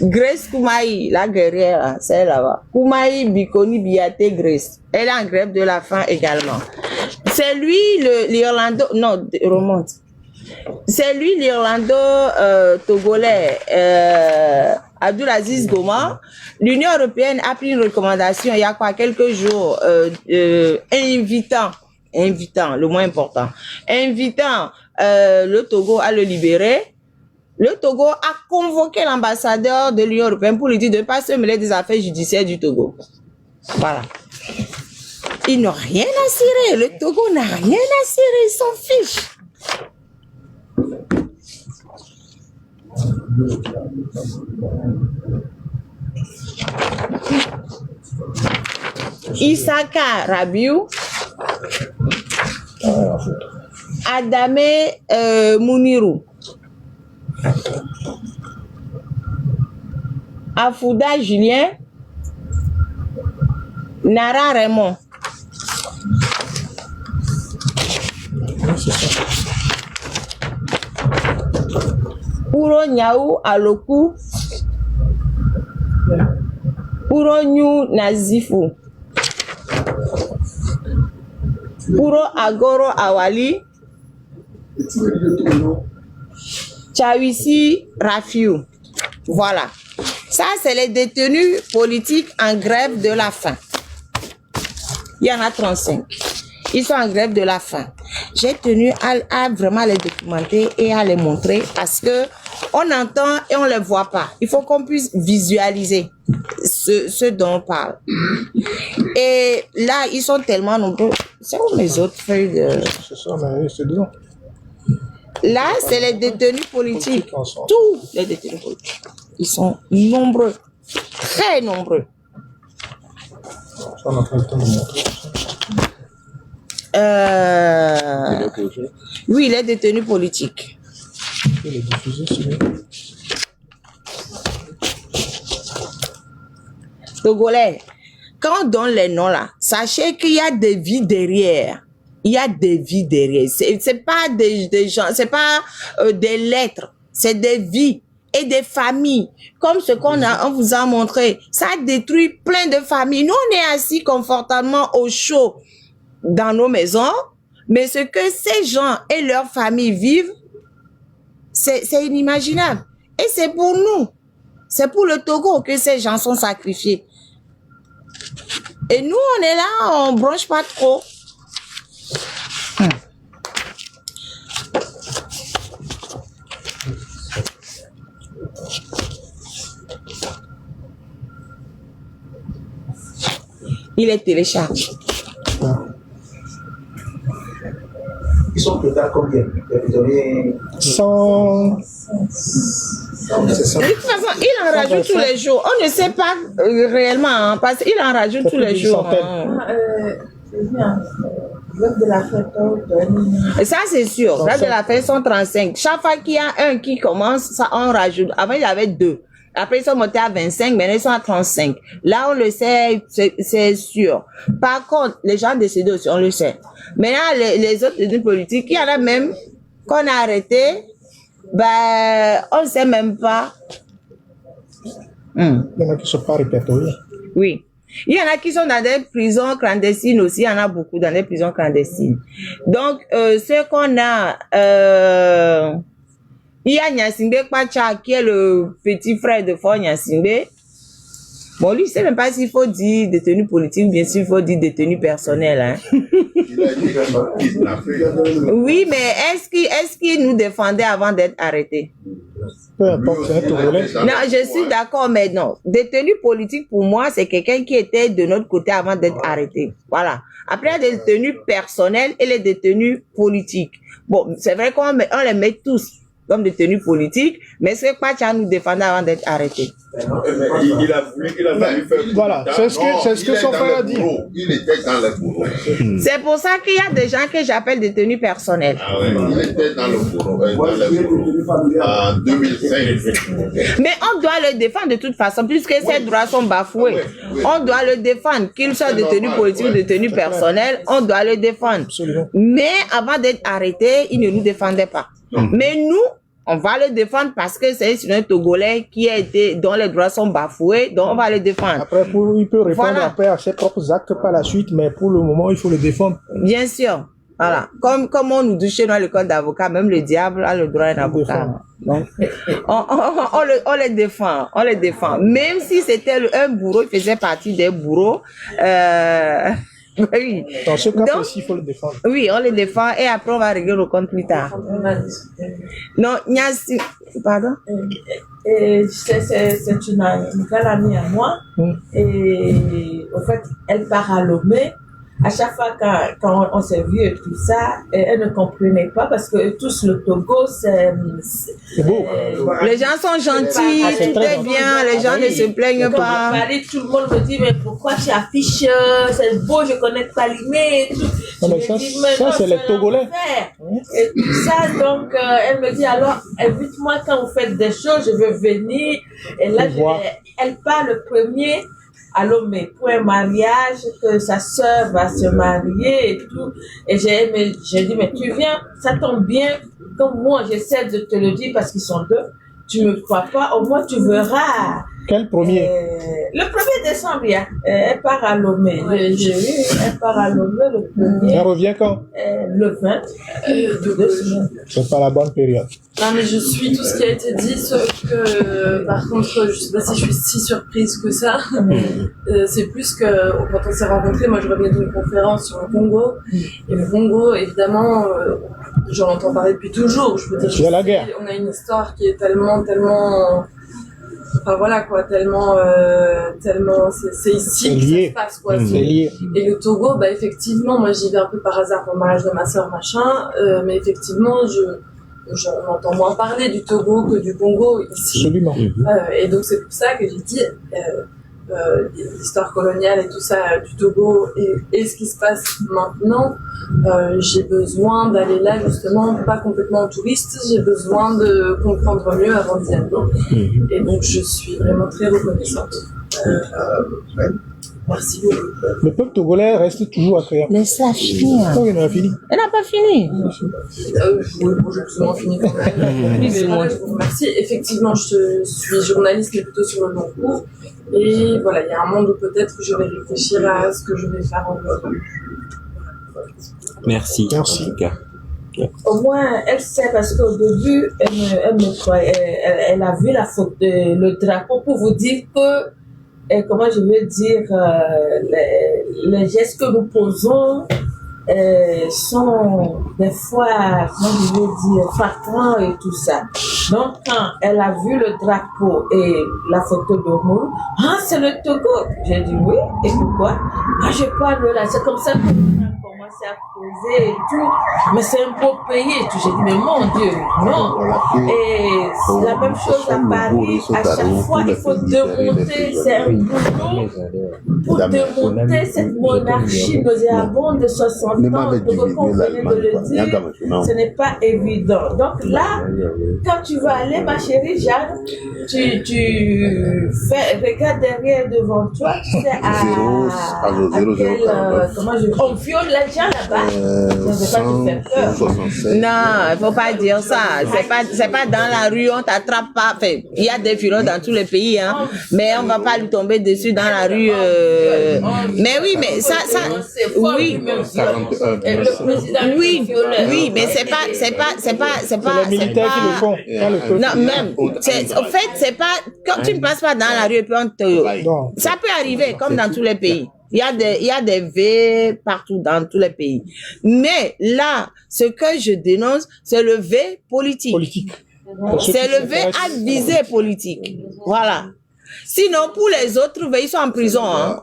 Grace Koumaï, la guerrière, c'est là-bas. Koumaï Bikoni Biate Grace. Elle est en grève de la faim également. C'est lui l'Irlando. Non, remonte. C'est lui l'Irlando togolais Abdulaziz Goma. L'Union européenne a pris une recommandation il y a quelques jours invitant, le moins important, invitant le Togo à le libérer. Le Togo a convoqué l'ambassadeur de l'Union européenne pour lui dire de ne pas se mêler des affaires judiciaires du Togo. Voilà. Ils n'ont rien à cirer. Le Togo n'a rien à cirer. Ils s'en fichent. Isaka Rabiou. Adame Mounirou. Afouda Julien. Nara Raymond. Uro Nyau Aloku. Uro Nyu Nazifu. Uro Agoro Awali. Chawisi Rafiou. Voilà. Ça, c'est les détenus politiques en grève de la faim. Il y en a 35. Ils sont en grève de la faim. J'ai tenu à vraiment les documenter et à les montrer parce que on entend et on ne les voit pas. Il faut qu'on puisse visualiser ce dont on parle. Et là, ils sont tellement nombreux. C'est où mes autres feuilles de... C'est ça, mais c'est dedans. Là, c'est les détenus politiques. Tous les détenus politiques. Ils sont nombreux. Très nombreux. Ça, on n'a pas le temps de montrer. Oui, les détenus politiques. Je vais les diffuser, sinon. Togolais, quand on donne les noms là, sachez qu'il y a des vies derrière. Il y a des vies derrière. C'est pas des gens, c'est pas des lettres, c'est des vies et des familles. Comme ce on vous a montré, ça détruit plein de familles. Nous, on est assis confortablement au chaud dans nos maisons, mais ce que ces gens et leurs familles vivent, c'est inimaginable. Et c'est pour nous. C'est pour le Togo que ces gens sont sacrifiés. Et nous, on est là, on bronche pas trop. Il est téléchargé. Ils sont total combien? 100... C'est ça. De toute façon, il en rajoute tous les jours. On ne sait pas réellement, hein, parce qu'il en rajoute tous les jours. Hein. De la fête, Et ça, c'est sûr. Là, de la fête, sont 35. Chaque fois qu'il y a un qui commence, ça, on rajoute. Avant, il y avait 2. Après, ils sont montés à 25, maintenant, ils sont à 35. Là, on le sait, c'est sûr. Par contre, les gens décédés aussi, on le sait. Maintenant, les autres détenus politiques, il y en a même qu'on a arrêté, ben, on ne sait même pas. Il y en a qui ne sont pas répertoriés. Oui. Il y en a qui sont dans des prisons clandestines aussi. Il y en a beaucoup dans des prisons clandestines. Donc, ce qu'on a, il y a Nyasingbe Kwacha qui est le petit frère de Fort Nyasingbe. Bon, lui, il ne sait même pas s'il faut dire détenu politique ou bien s'il faut dire détenu personnel. Hein. Oui, mais est-ce qu'il nous défendait avant d'être arrêté? Peu importe, c'est un Togolais. Non, je suis d'accord, mais non. Détenu politique, pour moi, c'est quelqu'un qui était de notre côté avant d'être arrêté. Voilà. Après, il y a des détenus personnels et les détenus politiques. Bon, c'est vrai qu'on les met tous comme détenus politiques, mais c'est pas que nous défendait avant d'être arrêté. Il a fallu faire. Voilà, c'est ce que son frère a dit. Il était dans le bourreau. C'est pour ça qu'il y a des gens que j'appelle détenus personnels. Ah ouais, il était dans le bourreau, en 2005. Mais on doit le défendre de toute façon, puisque ses droits sont bafoués. On doit le défendre, qu'il soit détenu politique ou détenu personnel, on doit le défendre. Absolument. Mais avant d'être arrêté, il ne nous défendait pas. Mais nous, on va le défendre parce que c'est un Togolais qui a été, dont les droits sont bafoués, donc on va le défendre. Après, il peut répondre Voilà. après à ses propres actes par la suite, mais pour le moment, il faut le défendre. Bien sûr. Voilà. Comme on nous dit chez nous à l'école d'avocat, même le diable a le droit à un avocat. Donc, on les défend. On les défend. Même si c'était un bourreau, il faisait partie des bourreaux, oui. Dans ce cas Donc, précis, il faut le défendre. Oui, on les défend et après on va régler le compte plus tard. Non, Nyasi, pardon? Et c'est une grande amie à moi. Et en fait, elle part à Lomé. À chaque fois quand on s'est vu et tout ça, elle ne comprenait pas parce que tous le Togo, c'est beau. Les gens sont gentils, c'est tout très est bien, les gens ne se plaignent Quand pas. on parlait, tout le monde me dit, mais pourquoi tu affiches, c'est beau, je connais Palimé et tout. Non, mais Je ça, lui dis, mais ça, non, c'est les Togolais. l'enfer. Et tout ça, donc, elle me dit, alors, invite-moi quand vous faites des choses, je veux venir. Et là, elle part le premier à Lomé pour un mariage, que sa sœur va se marier et tout. Et j'ai dit, mais tu viens, ça tombe bien, comme moi, j'essaie de te le dire parce qu'ils sont deux. Tu me crois pas, au moins tu verras. Quel premier? Le 1er décembre, elle part à Lomé. Elle part à Lomé le 1er. Elle revient quand? Le 20. 2 semaines. C'est pas la bonne période. Non, mais je suis tout ce qui a été dit, sauf que, par contre, je sais pas si je suis si surprise que ça. C'est plus que, quand on s'est rencontrés, moi je reviens d'une conférence sur le Congo. Et le Congo, évidemment, j'en entends parler depuis toujours. Je veux dire, Il y a la guerre. on a une histoire qui est tellement, enfin voilà quoi, tellement, c'est ici C'est que lié. ça se passe quoi. C'est lié. Et le Togo, bah effectivement, moi j'y vais un peu par hasard pour le mariage de ma sœur, machin, mais effectivement, j'en entends moins parler du Togo que du Congo ici. Absolument. Et donc c'est pour ça que j'ai dit l'histoire coloniale et tout ça du Togo et ce qui se passe maintenant, j'ai besoin d'aller là justement, pas complètement en touriste, j'ai besoin de comprendre mieux avant d'y aller. Et donc je suis vraiment très reconnaissante. Merci beaucoup. Le peuple togolais reste toujours attrayant. Laisse-la finir. Oh, il en a fini. Elle n'a pas fini. Oui, bon, j'ai plus ou moins fini quand même. Mais voilà, je vous remercie. Effectivement, je suis journaliste, mais plutôt sur le long cours. Et voilà, il y a un monde où peut-être je vais réfléchir à ce que je vais faire en gros. Merci. Merci. En tout cas. Au moins, elle sait parce qu'au début, elle me croyait, elle a vu la photo, le drapeau pour vous dire que, comment je veux dire, les gestes que nous posons sont des fois, comment je veux dire, flagrants et tout ça. Donc, quand elle a vu le drapeau et la photo de Moule, c'est le Togo. J'ai dit oui, et pourquoi? Je parle là, c'est comme ça que commencé à causer et tout. Mais c'est un beau pays et tout. J'ai dit, mais mon Dieu, non. Et c'est la même chose à Paris. À chaque fois, il faut démonter. C'est un boulot pour démonter cette monarchie nauséabonde de 60 ans. Donc, on venait de le dire, ce n'est pas évident. Donc là, quand tu vas aller, ma chérie Jeanne, tu fais, regarde derrière devant toi, tu sais on viole les gens là-bas. Ça ne veut pas te faire peur. Non, il faut pas dire ça. C'est pas dans la rue, on t'attrape pas. Enfin, il y a des violons dans tous les pays, hein. Mais on va pas lui tomber dessus dans la rue. Mais oui, mais ça, oui. Oui, mais c'est pas les militaires qui le font. Non, même. Au fait, c'est pas, quand tu ne passes pas dans la rue et puis on te, ça peut arriver comme dans tous les pays. Il y a des V partout dans tous les pays. Mais là, ce que je dénonce, c'est le V politique. C'est le V à visée politique. Voilà. Sinon, pour les autres V, ils sont en prison. Hein.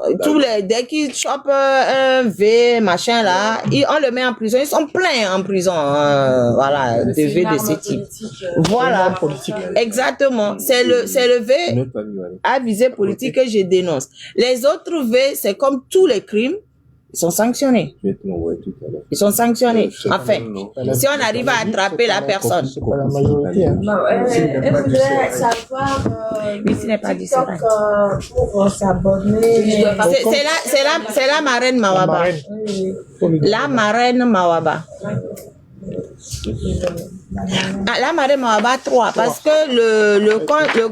Dès qu'ils chopent un V, machin là, on le met en prison. Ils sont pleins en prison. Voilà, de V de ce type. Voilà. Exactement. C'est le V à visée politique que je dénonce. Les autres V, c'est comme tous les crimes. Ils sont sanctionnés. Ils sont sanctionnés. Enfin, si on arrive à attraper la personne. C'est pas la majorité. Hein. Elle voudrait savoir TikTok pour s'abonner. C'est la marraine Mawaba. La marraine Mawaba. La marraine Mawaba 3, parce que le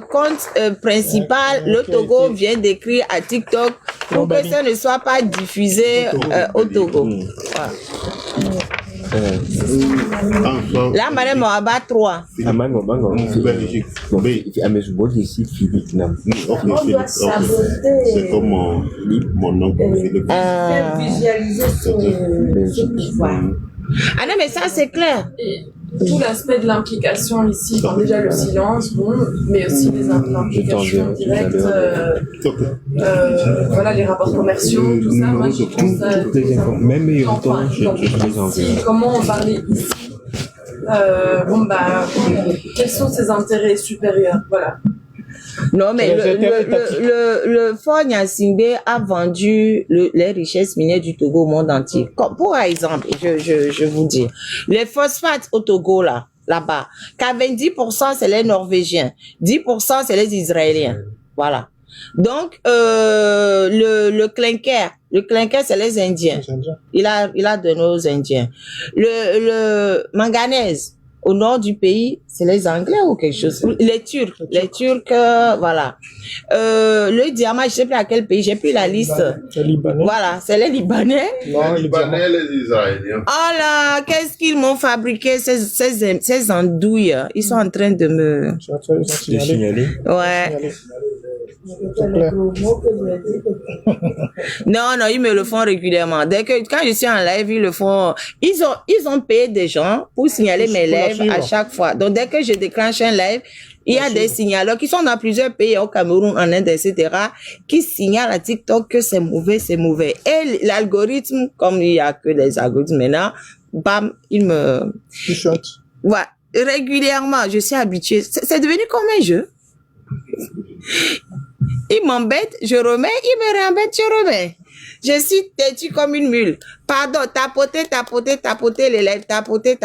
compte principal, le Togo vient d'écrire à TikTok pour que ça ne soit pas diffusé au Togo. Voilà. La marraine Mawaba 3. On doit saboter. C'est comme mon oncle Philippe. Visualiser ce pouvoir. Ah non, mais ça c'est clair. Et tout l'aspect de l'implication ici, bon, déjà le silence, bon, mais aussi les implications directes, voilà, les rapports commerciaux, tout ça. Moi, j'ai trouvé ça même et autant, comment on parlait ici. Bon, bah, quels sont ses intérêts supérieurs, voilà. Non, mais le Fort Gnassingbé a vendu les richesses minières du Togo au monde entier. Comme, pour exemple, je vous dis, les phosphates au Togo, là-bas, 90% c'est les Norvégiens, 10% c'est les Israéliens. Voilà. Donc, le clinker c'est les Indiens. Il a donné aux Indiens. Le manganèse, au nord du pays, c'est les Anglais ou quelque chose. Les Turcs, voilà. Le diamant, je sais plus à quel pays, j'ai plus la liste. Les Libanais. Voilà, c'est les Libanais. Non, les Libanais, les Israéliens. Oh là, qu'est-ce qu'ils m'ont fabriqué, ces andouilles. Ils sont en train de me... signaler. Ouais. Non, ils me le font régulièrement. Quand je suis en live, ils le font. Ils ont payé des gens pour signaler mes lives à chaque fois. Donc, dès que je déclenche un live, il y a des signaleurs qui sont dans plusieurs pays, au Cameroun, en Inde, etc., qui signalent à TikTok que c'est mauvais. Et l'algorithme, comme il y a que des algorithmes maintenant, bam, il me... Chuchote. Ouais. Régulièrement, je suis habituée. C'est devenu comme un jeu. Il m'embête, je remets, il me réembête, je remets. Je suis têtue comme une mule. Pardon, tapoter les lèvres, tapoter.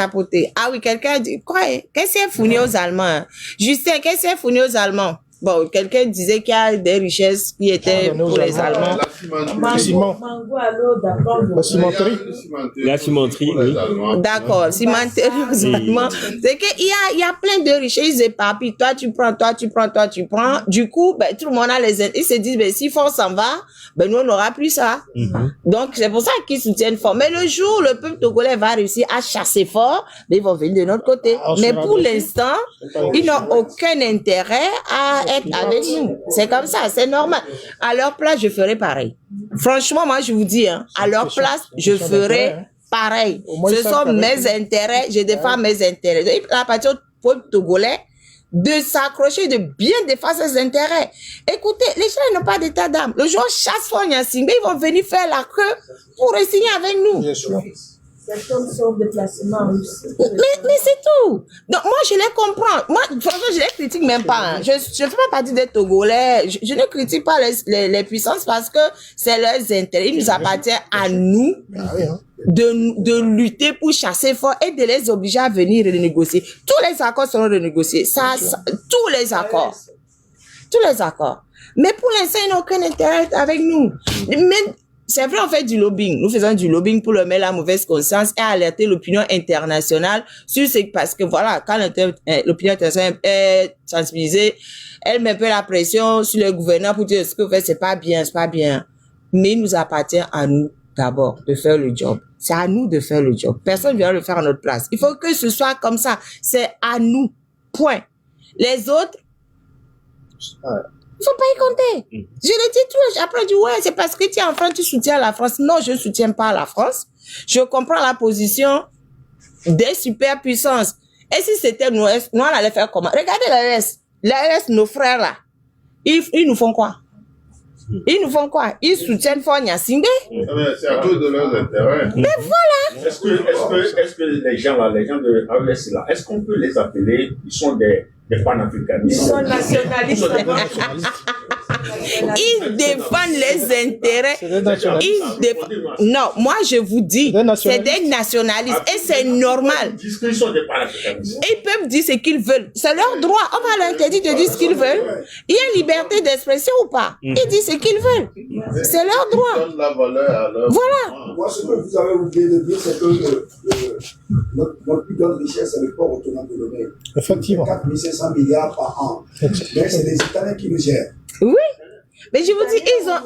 Ah oui, quelqu'un dit, quoi, qu'est-ce qu'il y a fourni aux Allemands? Justin, qu'est-ce qu'il y a fourni aux Allemands? Bon, quelqu'un disait qu'il y a des richesses qui étaient pour les Allemands. La cimenterie, oui. D'accord, cimenterie aux Allemands. C'est qu'il y a plein de richesses, ils éparpillent. Toi, tu prends. Du coup, ben, tout le monde a ils se disent, ben, si Fort s'en va, ben, nous, on n'aura plus ça. Donc, c'est pour ça qu'ils soutiennent Fort. Mais le jour où le peuple togolais va réussir à chasser Fort, ben, ils vont venir de notre côté. Mais pour l'instant, ils n'ont aucun intérêt à être avec nous. C'est comme ça, c'est normal. À leur place, je ferai pareil. Franchement, moi, je vous dis, hein, à leur place, je ferai pareil. Ce sont mes intérêts, je défends mes intérêts. À partir du peuple togolais, de s'accrocher, de bien défendre ses intérêts. Écoutez, les gens n'ont pas d'état d'âme. Le jour chasse Faure Gnassingbé, ils vont venir faire la queue pour signer avec nous. Bien sûr. Certains sont en déplacement aussi. Mais c'est tout. Donc, moi, je les comprends. Moi, franchement, je les critique même pas. Hein. Je fais pas partie des Togolais. Je ne critique pas les puissances parce que c'est leurs intérêts. Il nous appartient à nous de lutter pour chasser fort et de les obliger à venir renégocier. Tous les accords seront renégociés. Tous les accords. Tous les accords. Mais pour l'instant, ils n'ont aucun intérêt avec nous. Mais, c'est vrai, on fait du lobbying. Nous faisons du lobbying pour leur mettre la mauvaise conscience et alerter l'opinion internationale sur ce, parce que voilà, quand l'opinion internationale est sensibilisée, elle met un peu la pression sur le gouvernement pour dire ce que vous faites, c'est pas bien, c'est pas bien. Mais il nous appartient à nous d'abord de faire le job. C'est à nous de faire le job. Personne ne viendra le faire à notre place. Il faut que ce soit comme ça. C'est à nous. Point. Les autres, faut pas y compter. Je le dis tout, après je dis ouais, c'est parce que tu es en France, tu soutiens la France. Non, je ne soutiens pas la France. Je comprends la position des superpuissances. Et si c'était nous, on allait faire comment? Regardez l'AS, nos frères là. Ils nous font quoi? Ils nous font quoi? Ils soutiennent Faure Gnassingbé. C'est à cause de leurs intérêts. Mais voilà. Est-ce que les gens là, les gens de AES là, est-ce qu'on peut les appeler, ils sont des panafricanistes? Ils sont nationalistes. Ils défendent les intérêts. Non, moi je vous dis, c'est des nationalistes et c'est normal. Ils disent qu'ils sont des panafricanistes. Ils peuvent dire ce qu'ils veulent. C'est leur droit. On va leur interdire de dire ce qu'ils veulent. Il y a liberté d'expression ou pas? Ils disent ce qu'ils veulent. C'est leur droit. Ils donnent la valeur à leur Voilà. Moi, ce que vous avez oublié de dire, c'est que notre plus grande richesse, c'est le port autonome de Lomé. Effectivement. 4 500 milliards par an. Mais c'est les Italiens qui le gèrent. Oui. Mais je vous dis, ils ont...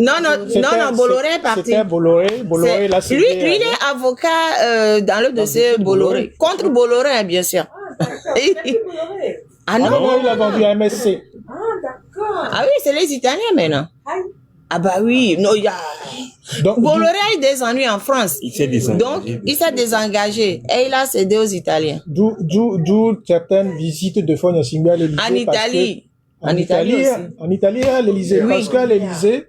Non, Bolloré est parti. C'était Bolloré là, lui, il est avocat dans le dossier Bolloré. Contre Bolloré, bien sûr. Ah non, il a vendu à MSC. Ah, d'accord. Ah oui, c'est les Italiens maintenant. Ah bah oui, non, il y a... Donc, Bolloré a eu des ennuis en France. Il s'est désengagé. Donc, il s'est désengagé et il a cédé aux Italiens. D'où certaines visites de Faure Gnassingbé à l'Élysée. En Italie. En Italie, à l'Élysée. Oui. Parce qu'à l'Élysée,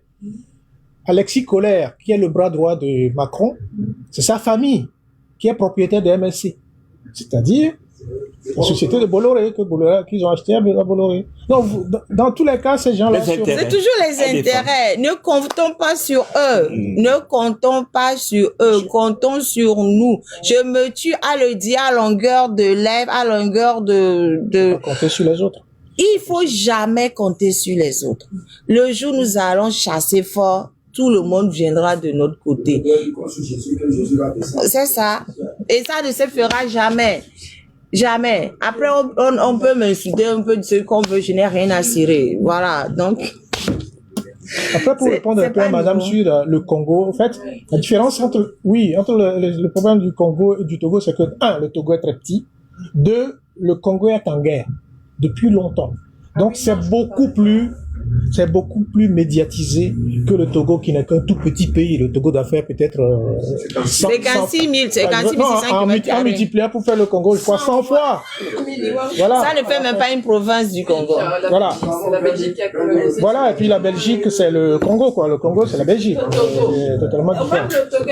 Alexis Kohler, qui est le bras droit de Macron, c'est sa famille qui est propriétaire de MSC. C'est-à-dire la société de Bolloré, qu'ils ont acheté à Bolloré. Donc, dans tous les cas, ces gens-là... Les intérêts. C'est toujours les intérêts. Ne comptons pas sur eux. Ne comptons pas sur eux. Comptons sur nous. Je me tue à le dire à longueur de lèvres, à longueur de... Compter sur les autres. Il faut jamais compter sur les autres. Le jour où nous allons chasser fort, tout le monde viendra de notre côté. C'est ça. Et ça ne se fera jamais. Jamais. Après, on peut m'insulter un peu de ce qu'on veut. Je n'ai rien à cirer. Voilà. Donc. Après, pour répondre un peu à madame sur le Congo, en fait, la différence entre le problème du Congo et du Togo, c'est que, le Togo est très petit. 2, le Congo est en guerre depuis longtemps. Donc, c'est beaucoup plus médiatisé que le Togo qui n'est qu'un tout petit pays. Le Togo doit faire peut-être 56 600 km². En multipliant pour faire le Congo, je crois 100 fois. Voilà. Ça ne fait même pas une province du Congo. Voilà. C'est la Belgique qui a colonisé. Voilà, et puis la Belgique, c'est le Congo, quoi. Le Congo, c'est la Belgique. C'est totalement Au différent. fait, le Togo,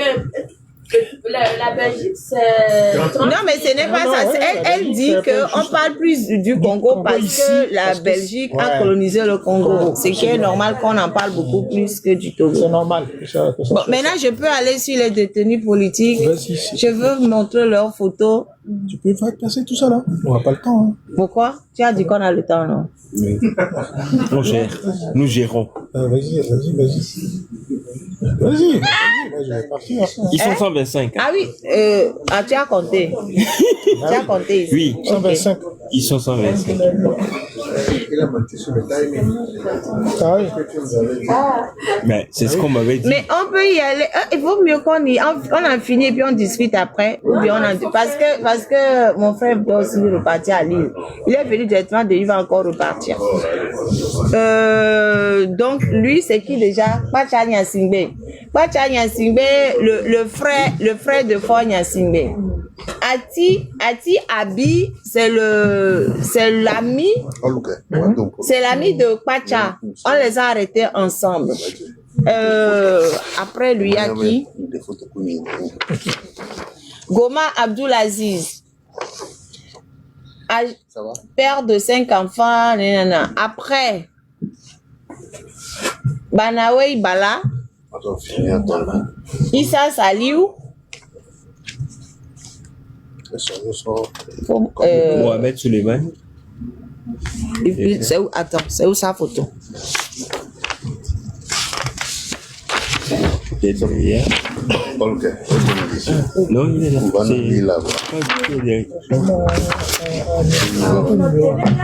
la Belgique, c'est... Non, mais ce n'est pas ça. Elle dit qu'on parle plus du Congo parce que la Belgique a colonisé le Congo. Ce qui est normal qu'on en parle beaucoup plus que du Togo. C'est normal. Bon, maintenant, je peux aller sur les détenus politiques. Je veux montrer leurs photos. Tu peux faire passer tout ça, là? On n'a pas le temps, hein. Pourquoi? Tu as dit qu'on a le temps, non? Oui. On gère. Nous gérons. Vas-y. Moi, je vais partir. Ils sont 125. Ah oui, tu as compté. Tu as compté ici. Oui. 125. Ils sont 125. Il a menti sur le timing. Ah oui. Mais c'est ce qu'on m'avait dit. Mais on peut y aller. Il vaut mieux qu'on en finit et puis on discute après. Ou bien parce que mon frère doit aussi repartir à Lille. Il est venu directement de il va encore repartir. Donc lui c'est qui déjà? Pacha Gnassingbé. Pacha Gnassingbé, le frère de Faure Gnassingbé. Ati Abi, c'est l'ami. C'est l'ami de Pacha. On les a arrêtés ensemble. Après lui, il y a qui? Goma Abdulaziz. Père de 5 enfants. Nanana. Après, Banawe Bala. Issa Saliou. Mohamed Suleiman. Attends, c'est où sa photo? Non, il est là.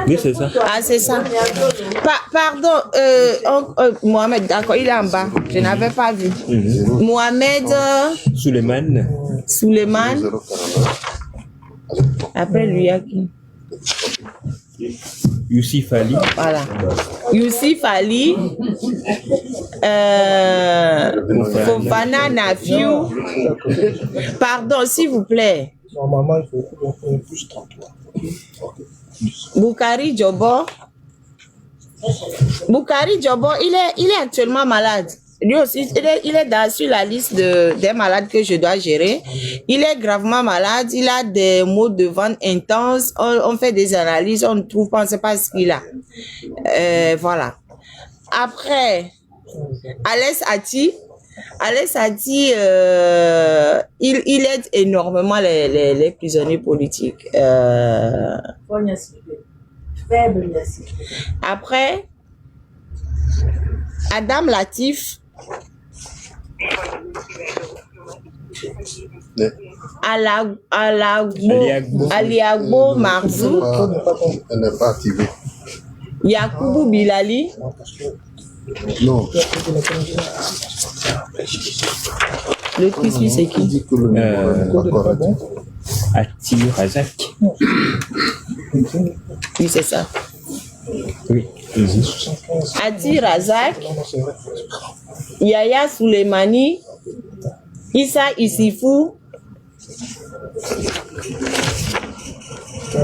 Oui, c'est ça. Ah, c'est ça. Pardon, Mohamed, d'accord, il est en bas. Je n'avais pas vu. Mohamed Suleiman. Après lui, il y a qui? Youssif Ali. Voilà. Youssif Ali. Fofana Nafiou. Pardon, s'il vous plaît. Normalement, il faut plus 33. Boukari Djobo. Boukari Djobo, il est actuellement malade. Lui aussi, il est sur la liste des malades que je dois gérer. Il est gravement malade. Il a des maux de ventre intenses. On fait des analyses. On ne trouve pas, on ne sait pas ce qu'il a. Voilà. Après, Alès Ati, il aide énormément les prisonniers politiques. Après, Adam Latif, Aliagbo Marzou, Elle n'est pas activée. Yakoubou Bilali. Non. Le Christi, c'est qui? Ati Razak. Oui, c'est ça. Oui. Ati Razak, Yaya Souleymani, Issa Isifou. C'est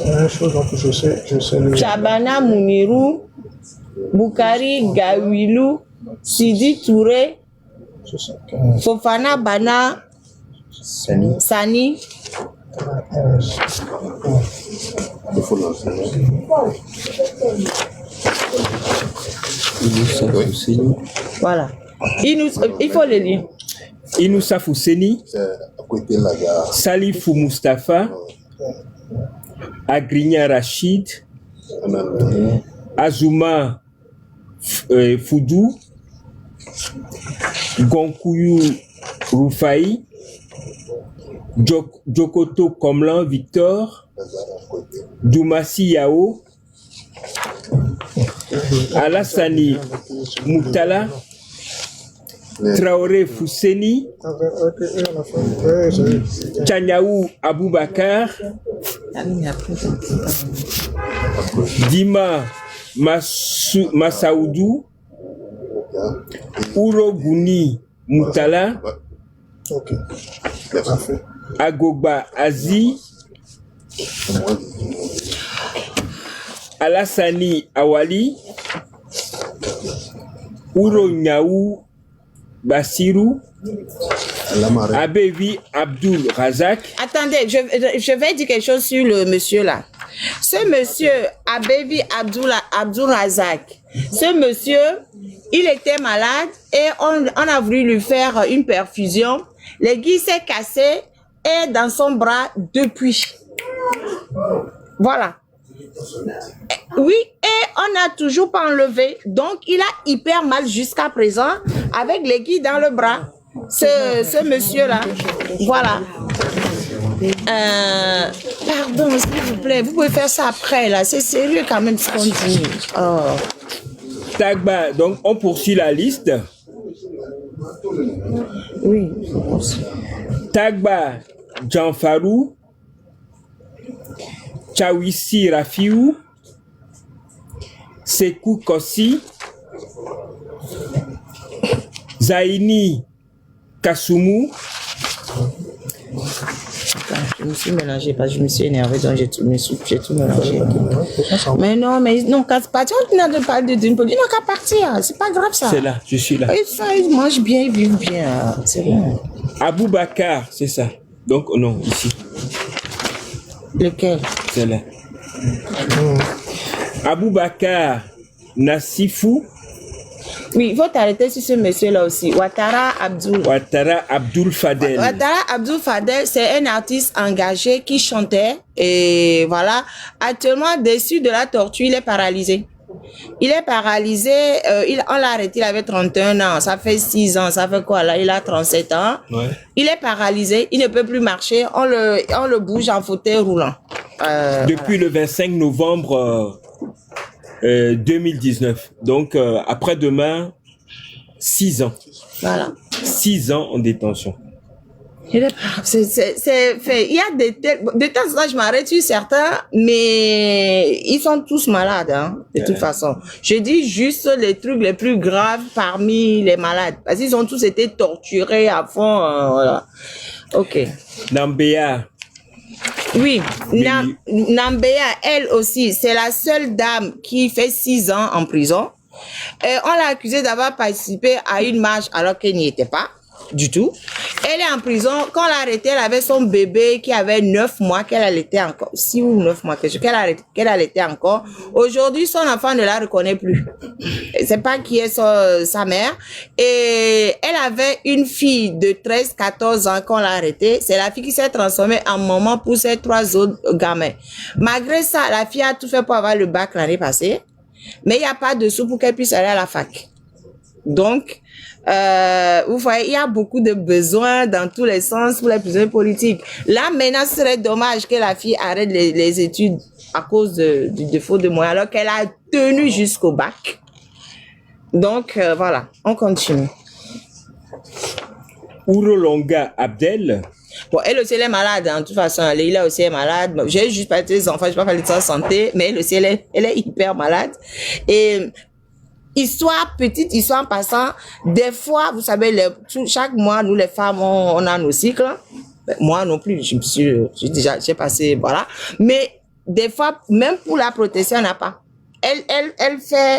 la chose donc je sais Chabana Mounirou, Boukari Gawilou, Sidi Touré, Fofana Bana Sani. Voilà. Il faut le lire. Inoussa Fousseni, Salifou Mustafa, Agrigna Rachid, Azuma Foudou, Gonkouyou Roufaï, Djokoto Komlan Victor, Doumassi Yao, Alassani Moutala, Traoré Fousseni, Tchaniaou Aboubakar, Dima Massaoudou, Ouro Gouni Moutala, Agogba Azi, Alassani Awali, Ouro Nyaou Bassirou, Abevi Abdul Razak. Attendez, je vais dire quelque chose sur le monsieur là. Ce monsieur, Abevi Abdul Razak, ce monsieur, il était malade et on a voulu lui faire une perfusion. L'aiguille s'est cassée et dans son bras depuis. Voilà. Oui, et on n'a toujours pas enlevé. Donc, il a hyper mal jusqu'à présent avec l'aiguille dans le bras. Ce monsieur-là. Voilà. Pardon, s'il vous plaît. Vous pouvez faire ça après, là. C'est sérieux quand même ce qu'on dit. Oh. Tagba, donc on poursuit la liste. Oui. Tagba Djanfarou, Chawisi Rafiou, Sekou Kossi, Zaini Kassoumou, Je me suis mélangée parce que je me suis énervée, donc j'ai tout mélangé. Mais non, quand partir, tu n'as pas d'une politique, non, qu'à partir, c'est pas grave ça. C'est là, je suis là. Ils mangent bien, ils vivent bien, c'est bon. Aboubacar, c'est ça. Donc, non, ici. Lequel? C'est là. Aboubacar Nassifou. Oui, il faut t'arrêter sur ce monsieur-là aussi. Ouattara Abdoul Fadel. Ouattara Abdoul Fadel, c'est un artiste engagé qui chantait. Et voilà. Actuellement, déçu de la torture, il est paralysé. Il est paralysé. On l'a arrêté, il avait 31 ans. Ça fait 6 ans. Ça fait quoi là? Il a 37 ans. Ouais. Il est paralysé. Il ne peut plus marcher. On le bouge en fauteuil roulant. Depuis le 25 novembre 2019. Donc, après-demain, 6 ans. Voilà. 6 ans en détention. Il y a de temps en temps, je m'arrête sur certains, mais ils sont tous malades, hein, de toute façon. Je dis juste les trucs les plus graves parmi les malades. Parce qu'ils ont tous été torturés à fond, voilà. Ok. Nambéa. Oui, Nambéa, elle aussi, c'est la seule dame qui fait 6 ans en prison. On l'a accusée d'avoir participé à une marche alors qu'elle n'y était pas du tout. Elle est en prison. Quand on l'a arrêtée, elle avait son bébé qui avait 9 mois, qu'elle allaitait encore. 6 ou 9 mois, qu'elle allaitait encore. Aujourd'hui, son enfant ne la reconnaît plus. C'est pas qui est sa mère. Et elle avait une fille de 13-14 ans quand on l'a arrêtée. C'est la fille qui s'est transformée en maman pour ses 3 autres gamins. Malgré ça, la fille a tout fait pour avoir le bac l'année passée. Mais il n'y a pas de sous pour qu'elle puisse aller à la fac. Donc, vous voyez, il y a beaucoup de besoins dans tous les sens pour les prisonniers politiques. Là, maintenant, ce serait dommage que la fille arrête les études à cause du défaut de moyens, alors qu'elle a tenu jusqu'au bac. Donc, voilà, on continue. Ourolonga Abdel. Bon, elle aussi, elle est malade, hein. De toute façon, elle aussi est malade. Bon, j'ai juste parlé des enfants, je pas parlé de sa santé, mais elle aussi, elle est hyper malade. Et petite histoire en passant, des fois, vous savez, chaque mois, nous les femmes, on a nos cycles. Moi non plus, j'ai passé, voilà. Mais des fois, même pour la protection, on n'a pas. Elle fait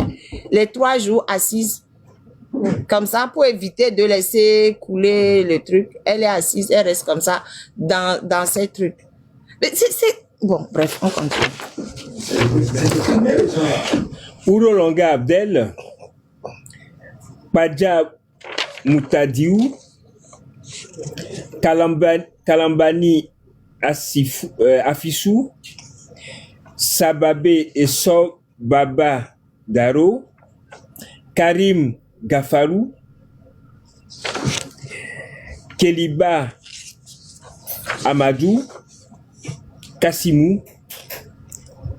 les 3 jours assises. Comme ça, pour éviter de laisser couler le truc. Elle est assise, elle reste comme ça, dans ces trucs. Mais bon, bref, on continue. Ourolonga Abdel, Padja Moutadiou, Kalambani Afissou, Sababé Eso Baba Daro, Karim Gafarou, Keliba Amadou, Kassimou,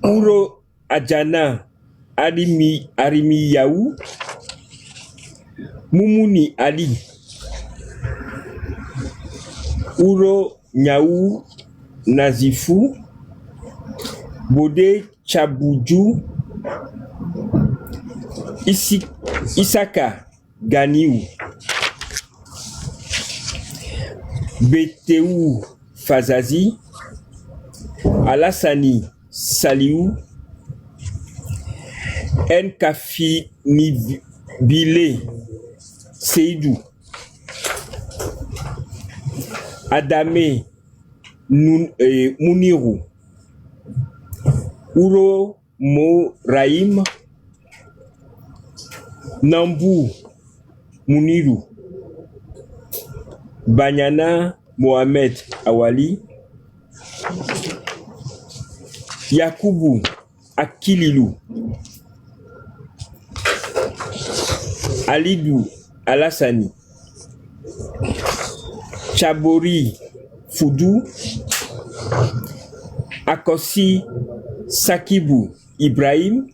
Ouro Adjana Arimi Yaou, Moumouni Ali, Ouro Nyaou Nazifou, Bode Chaboudjou, Isaka Ganiou, Beteou Fazazi, Alassani Saliou, Nkafi Nibile Seydou, Adame Mounirou, Ouro Moraïm, Nambou Mounirou, Banyana Mohamed Awali, Yakubu Akililou, Alidou Alassani, Chabori Foudou, Akosi Sakibou Ibrahim,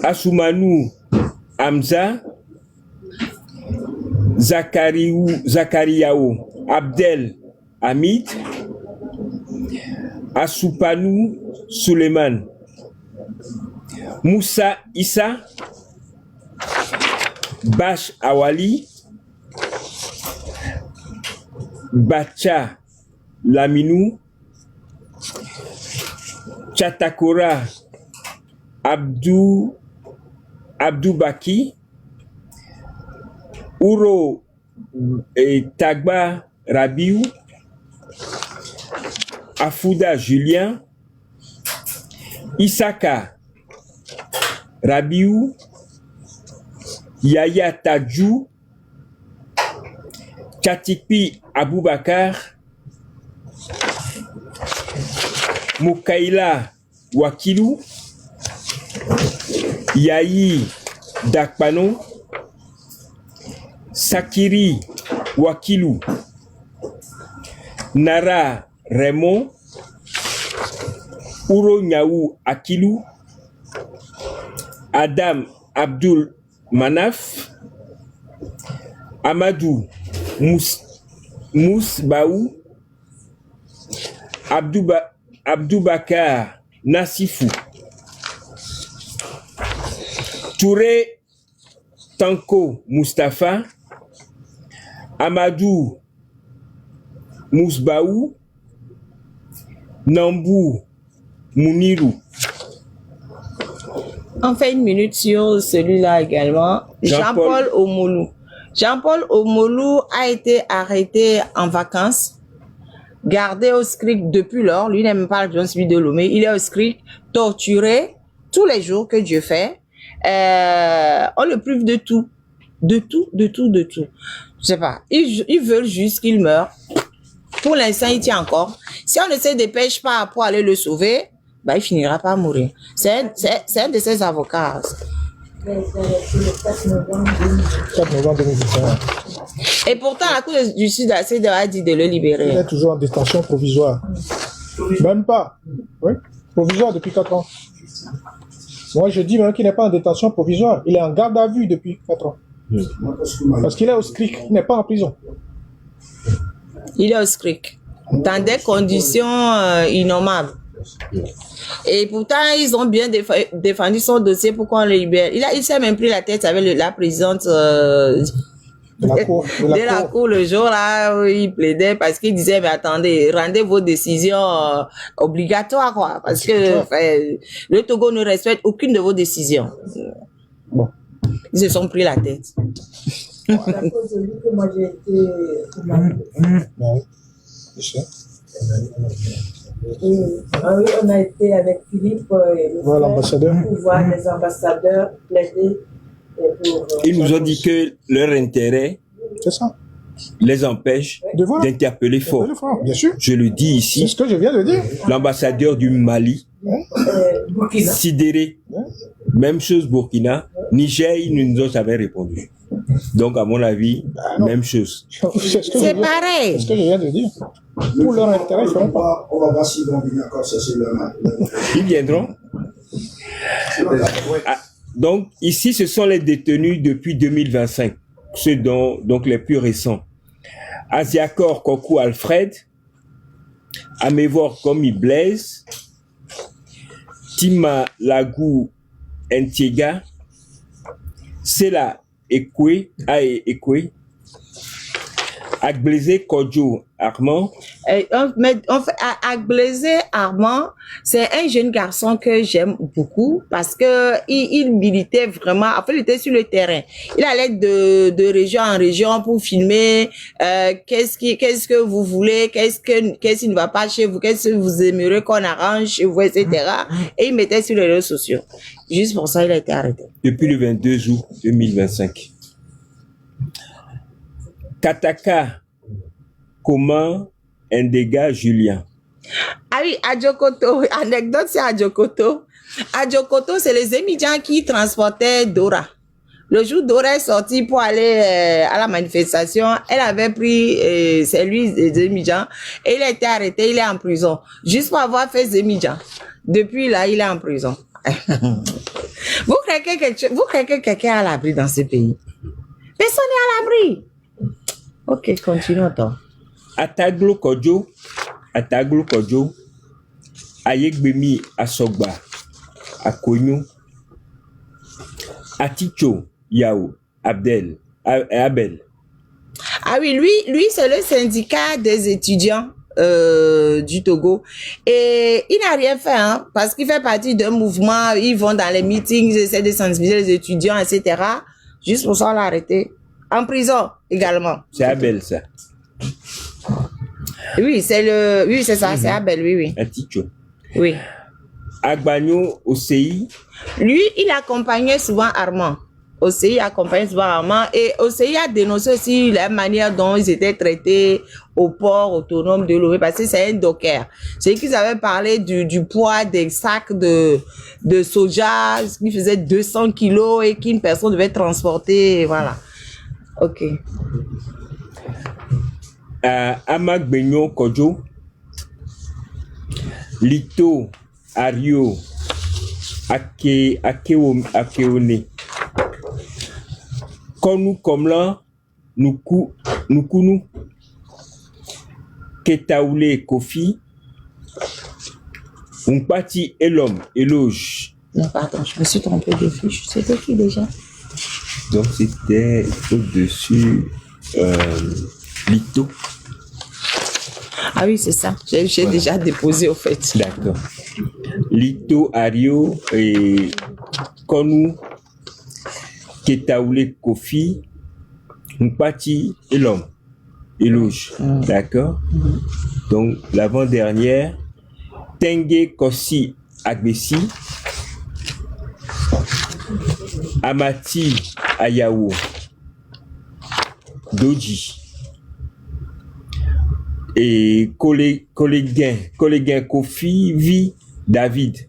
Asoumanou Hamza, Zakariaou Abdel Hamid, Asoupanou Suleiman, Moussa Issa, Bash Awali, Bacha Laminou, Chatakora Abdou Baki, Ouro et Tagba Rabiou, Afouda Julien, Isaka Rabiou, Yaya Tadjou, Chatipi Aboubakar, Moukaila Wakilou, Yahi Dakpano, Sakiri Wakilou, Nara Raymond, Ouro Nyaou Akilou, Adam Abdul Manaf, Amadou Mousbaou, Abdoubakar Nassifou, Touré Tanko Mustafa, Amadou Mousbaou, Nambou Mounirou. On fait une minute sur celui-là également. Jean-Paul Omolou. Jean-Paul Omolou a été arrêté en vacances, gardé au SCRIC depuis lors. Lui n'aime pas le celui de Lomé. Il est au SCRIC, torturé tous les jours que Dieu fait. On le prive de tout. De tout. Je sais pas. Ils veulent juste qu'il meure. Pour l'instant, il tient encore. Si on ne se dépêche pas pour aller le sauver, bah, il finira par mourir. C'est un de ses avocats. 4 novembre 2021. Et pourtant, la Cour du Sud a dit de le libérer. Il est toujours en détention provisoire. Même pas. Oui. Provisoire depuis 4 ans. Moi, je dis même qu'il n'est pas en détention provisoire. Il est en garde à vue depuis 4 ans. Parce qu'il est au SCRIC. Il n'est pas en prison. Il est au SCRIC. Dans des conditions innommables. Et pourtant, ils ont bien défendu son dossier pour qu'on le libère. Il s'est même pris la tête avec la présidente de la cour le jour là où il plaidait parce qu'il disait mais attendez, rendez vos décisions obligatoires quoi, parce que le Togo ne respecte aucune de vos décisions. Bon. Ils se sont pris la tête. À cause de lui que moi j'ai été Oui. Je sais. on a été avec Philippe l'ambassadeur pour voir les ambassadeurs plaider pour, Ils nous ont dit que leur intérêt c'est ça. les empêche d'interpeller fort. Bien sûr. Je le dis ici. C'est ce que je viens de dire. L'ambassadeur du Mali, Burkina. sidéré. Même chose Burkina. Niger, ils ne nous ont jamais répondu. Donc, à mon avis, même chose. C'est pareil. C'est ce que je viens de dire. Pour leur intérêt, ils ne feront pas. On va voir s'ils vont venir encore chercher leur main. Ils viendront. Ah, donc, ici, ce sont les détenus depuis 2025. Ceux donc les plus récents. Asiakor Kokou Alfred, Amevor Komi Blaise, Tima Lagou Ntiega, Sela Ekwe, Agblésé Kodjo Armand. Agblésé Armand, c'est un jeune garçon que j'aime beaucoup parce que il militait vraiment. En fait, il était sur le terrain. Il allait de région en région pour filmer. Qu'est-ce que vous voulez, qu'est-ce qui ne va pas chez vous, qu'est-ce que vous aimeriez qu'on arrange chez vous, etc. Et il mettait sur les réseaux sociaux. Juste pour ça, il a été arrêté. Depuis le 22 août 2025. Kataka Comment Ndega Julien. Ah oui, Adjokoto, anecdote c'est Adjokoto. Adjokoto, c'est les émigrants qui transportaient Dora. Le jour Dora est sortie pour aller à la manifestation, elle avait pris c'est lui des émigrants et il a été arrêté, il est en prison. Juste pour avoir fait émigrants. Depuis là, il est en prison. Vous croyez que quelqu'un est à l'abri dans ce pays? Personne n'est à l'abri. Ok, continuons donc. Ataglo Kodjo, Ayegbemi Asogba, Akonyo, Aticho Yao, Abel, Ah oui, lui c'est le syndicat des étudiants du Togo. Et il n'a rien fait, hein, parce qu'il fait partie d'un mouvement, ils vont dans les meetings, ils essaient de sensibiliser les étudiants, etc. Juste pour ça, on l'a arrêté. En prison, également. C'est Abel, ça. Oui, c'est ça, c'est Abel, oui. Un ticho. Oui. Agbagno, OCI. Lui, il accompagnait souvent Armand. OCI accompagnait souvent Armand. Et OCI a dénoncé aussi la manière dont ils étaient traités au port autonome de Lomé, parce que c'est un docker. C'est qu'ils avaient parlé du poids des sacs de soja qui faisait 200 kilos et qu'une personne devait transporter, voilà. Ok. Amagbenyo Kodjo, Lito, Ario, Akeone, Konu Komla, Nukunu, Ketaoule Kofi, Umpati Elom, Eloge. Non, pardon, je me suis trompé de fiche. C'était qui déjà? Donc c'était au-dessus Lito. Ah oui, c'est ça. J'ai voilà. Déjà déposé au fait. D'accord. Lito, Ario et Konu, Ketaoule Kofi, Mpati et l'homme. Elouche. D'accord. Donc l'avant-dernière, Tengue Kossi Agbessi, Amati Ayawo, Doji. Et collèguin Kofi Vi David,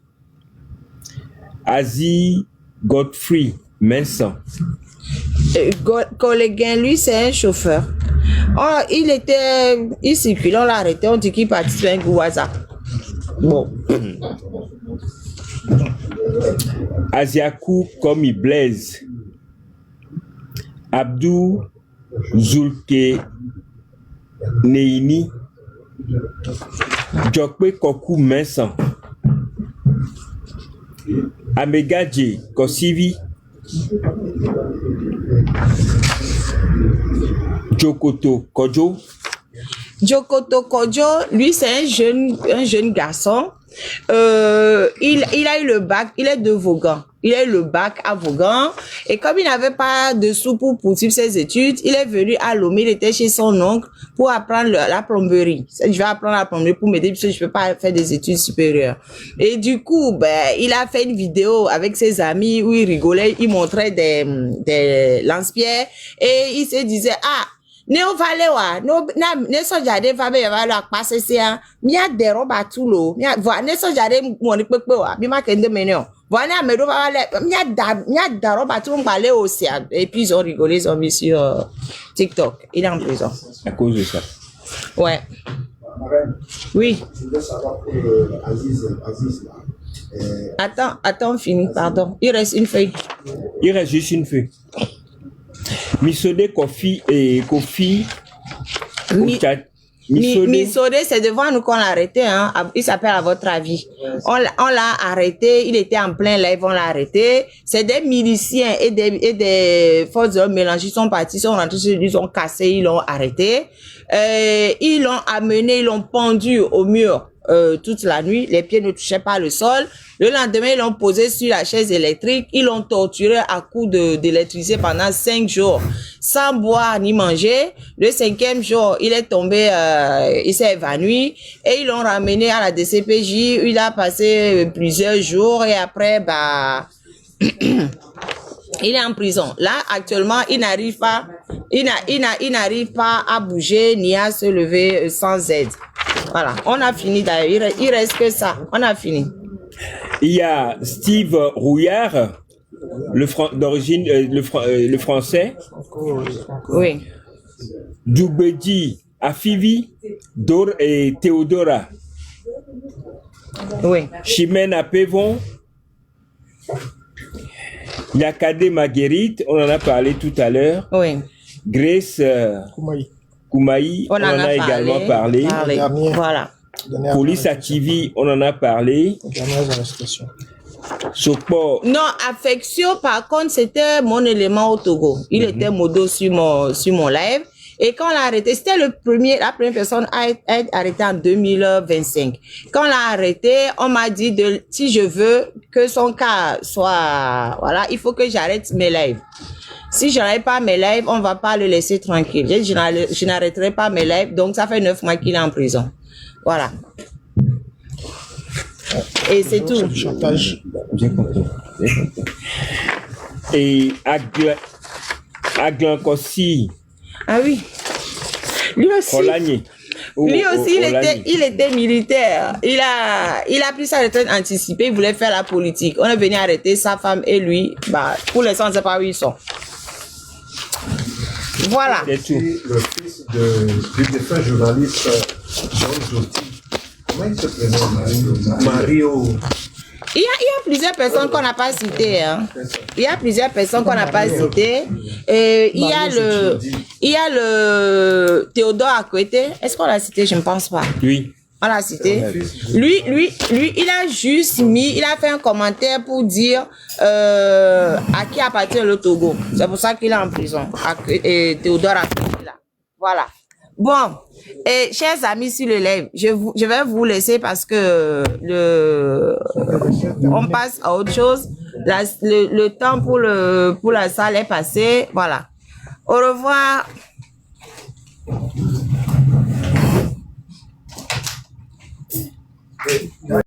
Azi Godfrey Vincent. Collèguin, lui, c'est un chauffeur. Oh, il circulait, on l'a arrêté, on dit qu'il participe à un groupe WhatsApp. Bon. Aziakou Komi Blaise, Abdou Zulke Neini, Jokpe Koku Vincent, Amegadje Kosivi, Jokoto Kodjo. Jokoto Kodjo, lui c'est un jeune garçon. Il a eu le bac, il est de Vaughan. Il a eu le bac à Vaughan. Et comme il n'avait pas de sous pour poursuivre ses études, il est venu à Lomé, il était chez son oncle pour apprendre la plomberie. Je vais apprendre la plomberie pour m'aider parce que je peux pas faire des études supérieures. Et du coup, il a fait une vidéo avec ses amis où il rigolait, il montrait des lance-pierres et il se disait, ah, Néo Valewa, ne sojade va be va la passe sia, mia de roba tulo, mia va ne sojade mo ni pepe wa, bi ma kende menio. Va na me do va le, mia da roba tulo balé aussi et puis ils ont rigolé, ils ont mis sur TikTok. Il est en prison. À cause de ça. Ouais. Oui. Je voulais savoir pour Aziz là. Attends, fini, pardon. Il reste une feuille. Il reste juste une feuille. Misode Kofi et Kofi. Misode, c'est devant nous qu'on l'a arrêté, hein. Il s'appelle À votre avis. On l'a arrêté, il était en plein live, on l'a arrêté. C'est des miliciens et des forces de l'ordre mélangées, ils sont partis, ils sont rentrés, ils ont cassé, ils l'ont arrêté. Ils l'ont amené, ils l'ont pendu au mur. Toute la nuit, les pieds ne touchaient pas le sol. Le lendemain, ils l'ont posé sur la chaise électrique. Ils l'ont torturé à coups d'électricité pendant 5 jours, sans boire ni manger. Le 5e jour, il est tombé, il s'est évanoui et ils l'ont ramené à la DCPJ. Il a passé plusieurs jours et après, il est en prison. Là, actuellement, il n'arrive pas, il n'arrive pas à bouger ni à se lever sans aide. Voilà, on a fini d'ailleurs. Il reste que ça. On a fini. Il y a Steve Rouillard, d'origine, le français. Oui. Djoubedi Afivi, Dor et Théodora. Oui. Chimène Apevon. Yakade Marguerite, on en a parlé tout à l'heure. Oui. Grace Koumaï, on en a également parlé. Voilà. Police Akivi, on en a parlé. Dernières arrestations. Sopor. Non, Affection, par contre, c'était mon élément au Togo. Il était modo sur mon live. Et quand on l'a arrêté, c'était la première personne à être arrêtée en 2025. Quand on l'a arrêté, on m'a dit si je veux que son cas soit, voilà, il faut que j'arrête mes lives. Si je n'arrête pas mes lives, on va pas le laisser tranquille. Je n'arrêterai pas mes lives, donc ça fait 9 mois qu'il est en prison. Voilà. Et c'est tout. Bien compris. Et Aglan Kossi. Ah oui. Lui aussi. Il était militaire. Il a pris sa retraite anticipée. Il voulait faire la politique. On est venu arrêter sa femme et lui. Bah, pour l'instant, on ne sait pas où ils sont. Voilà. Le fils du défunt journaliste Jean Joti. Comment il se prénomme? Mario. Il y a plusieurs personnes qu'on n'a pas citées. Hein. Il y a plusieurs personnes qu'on n'a pas citées. Il y a le Théodore Akwete. Est-ce qu'on l'a cité? Je ne pense pas. Oui. On l'a cité. Lui, il a juste il a fait un commentaire pour dire à qui appartient le Togo. C'est pour ça qu'il est en prison. Théodore Akwete là. Voilà. Bon, et chers amis sur le live, je vais vous laisser parce que on passe à autre chose. Le temps pour la salle est passé. Voilà. Au revoir. Ouais.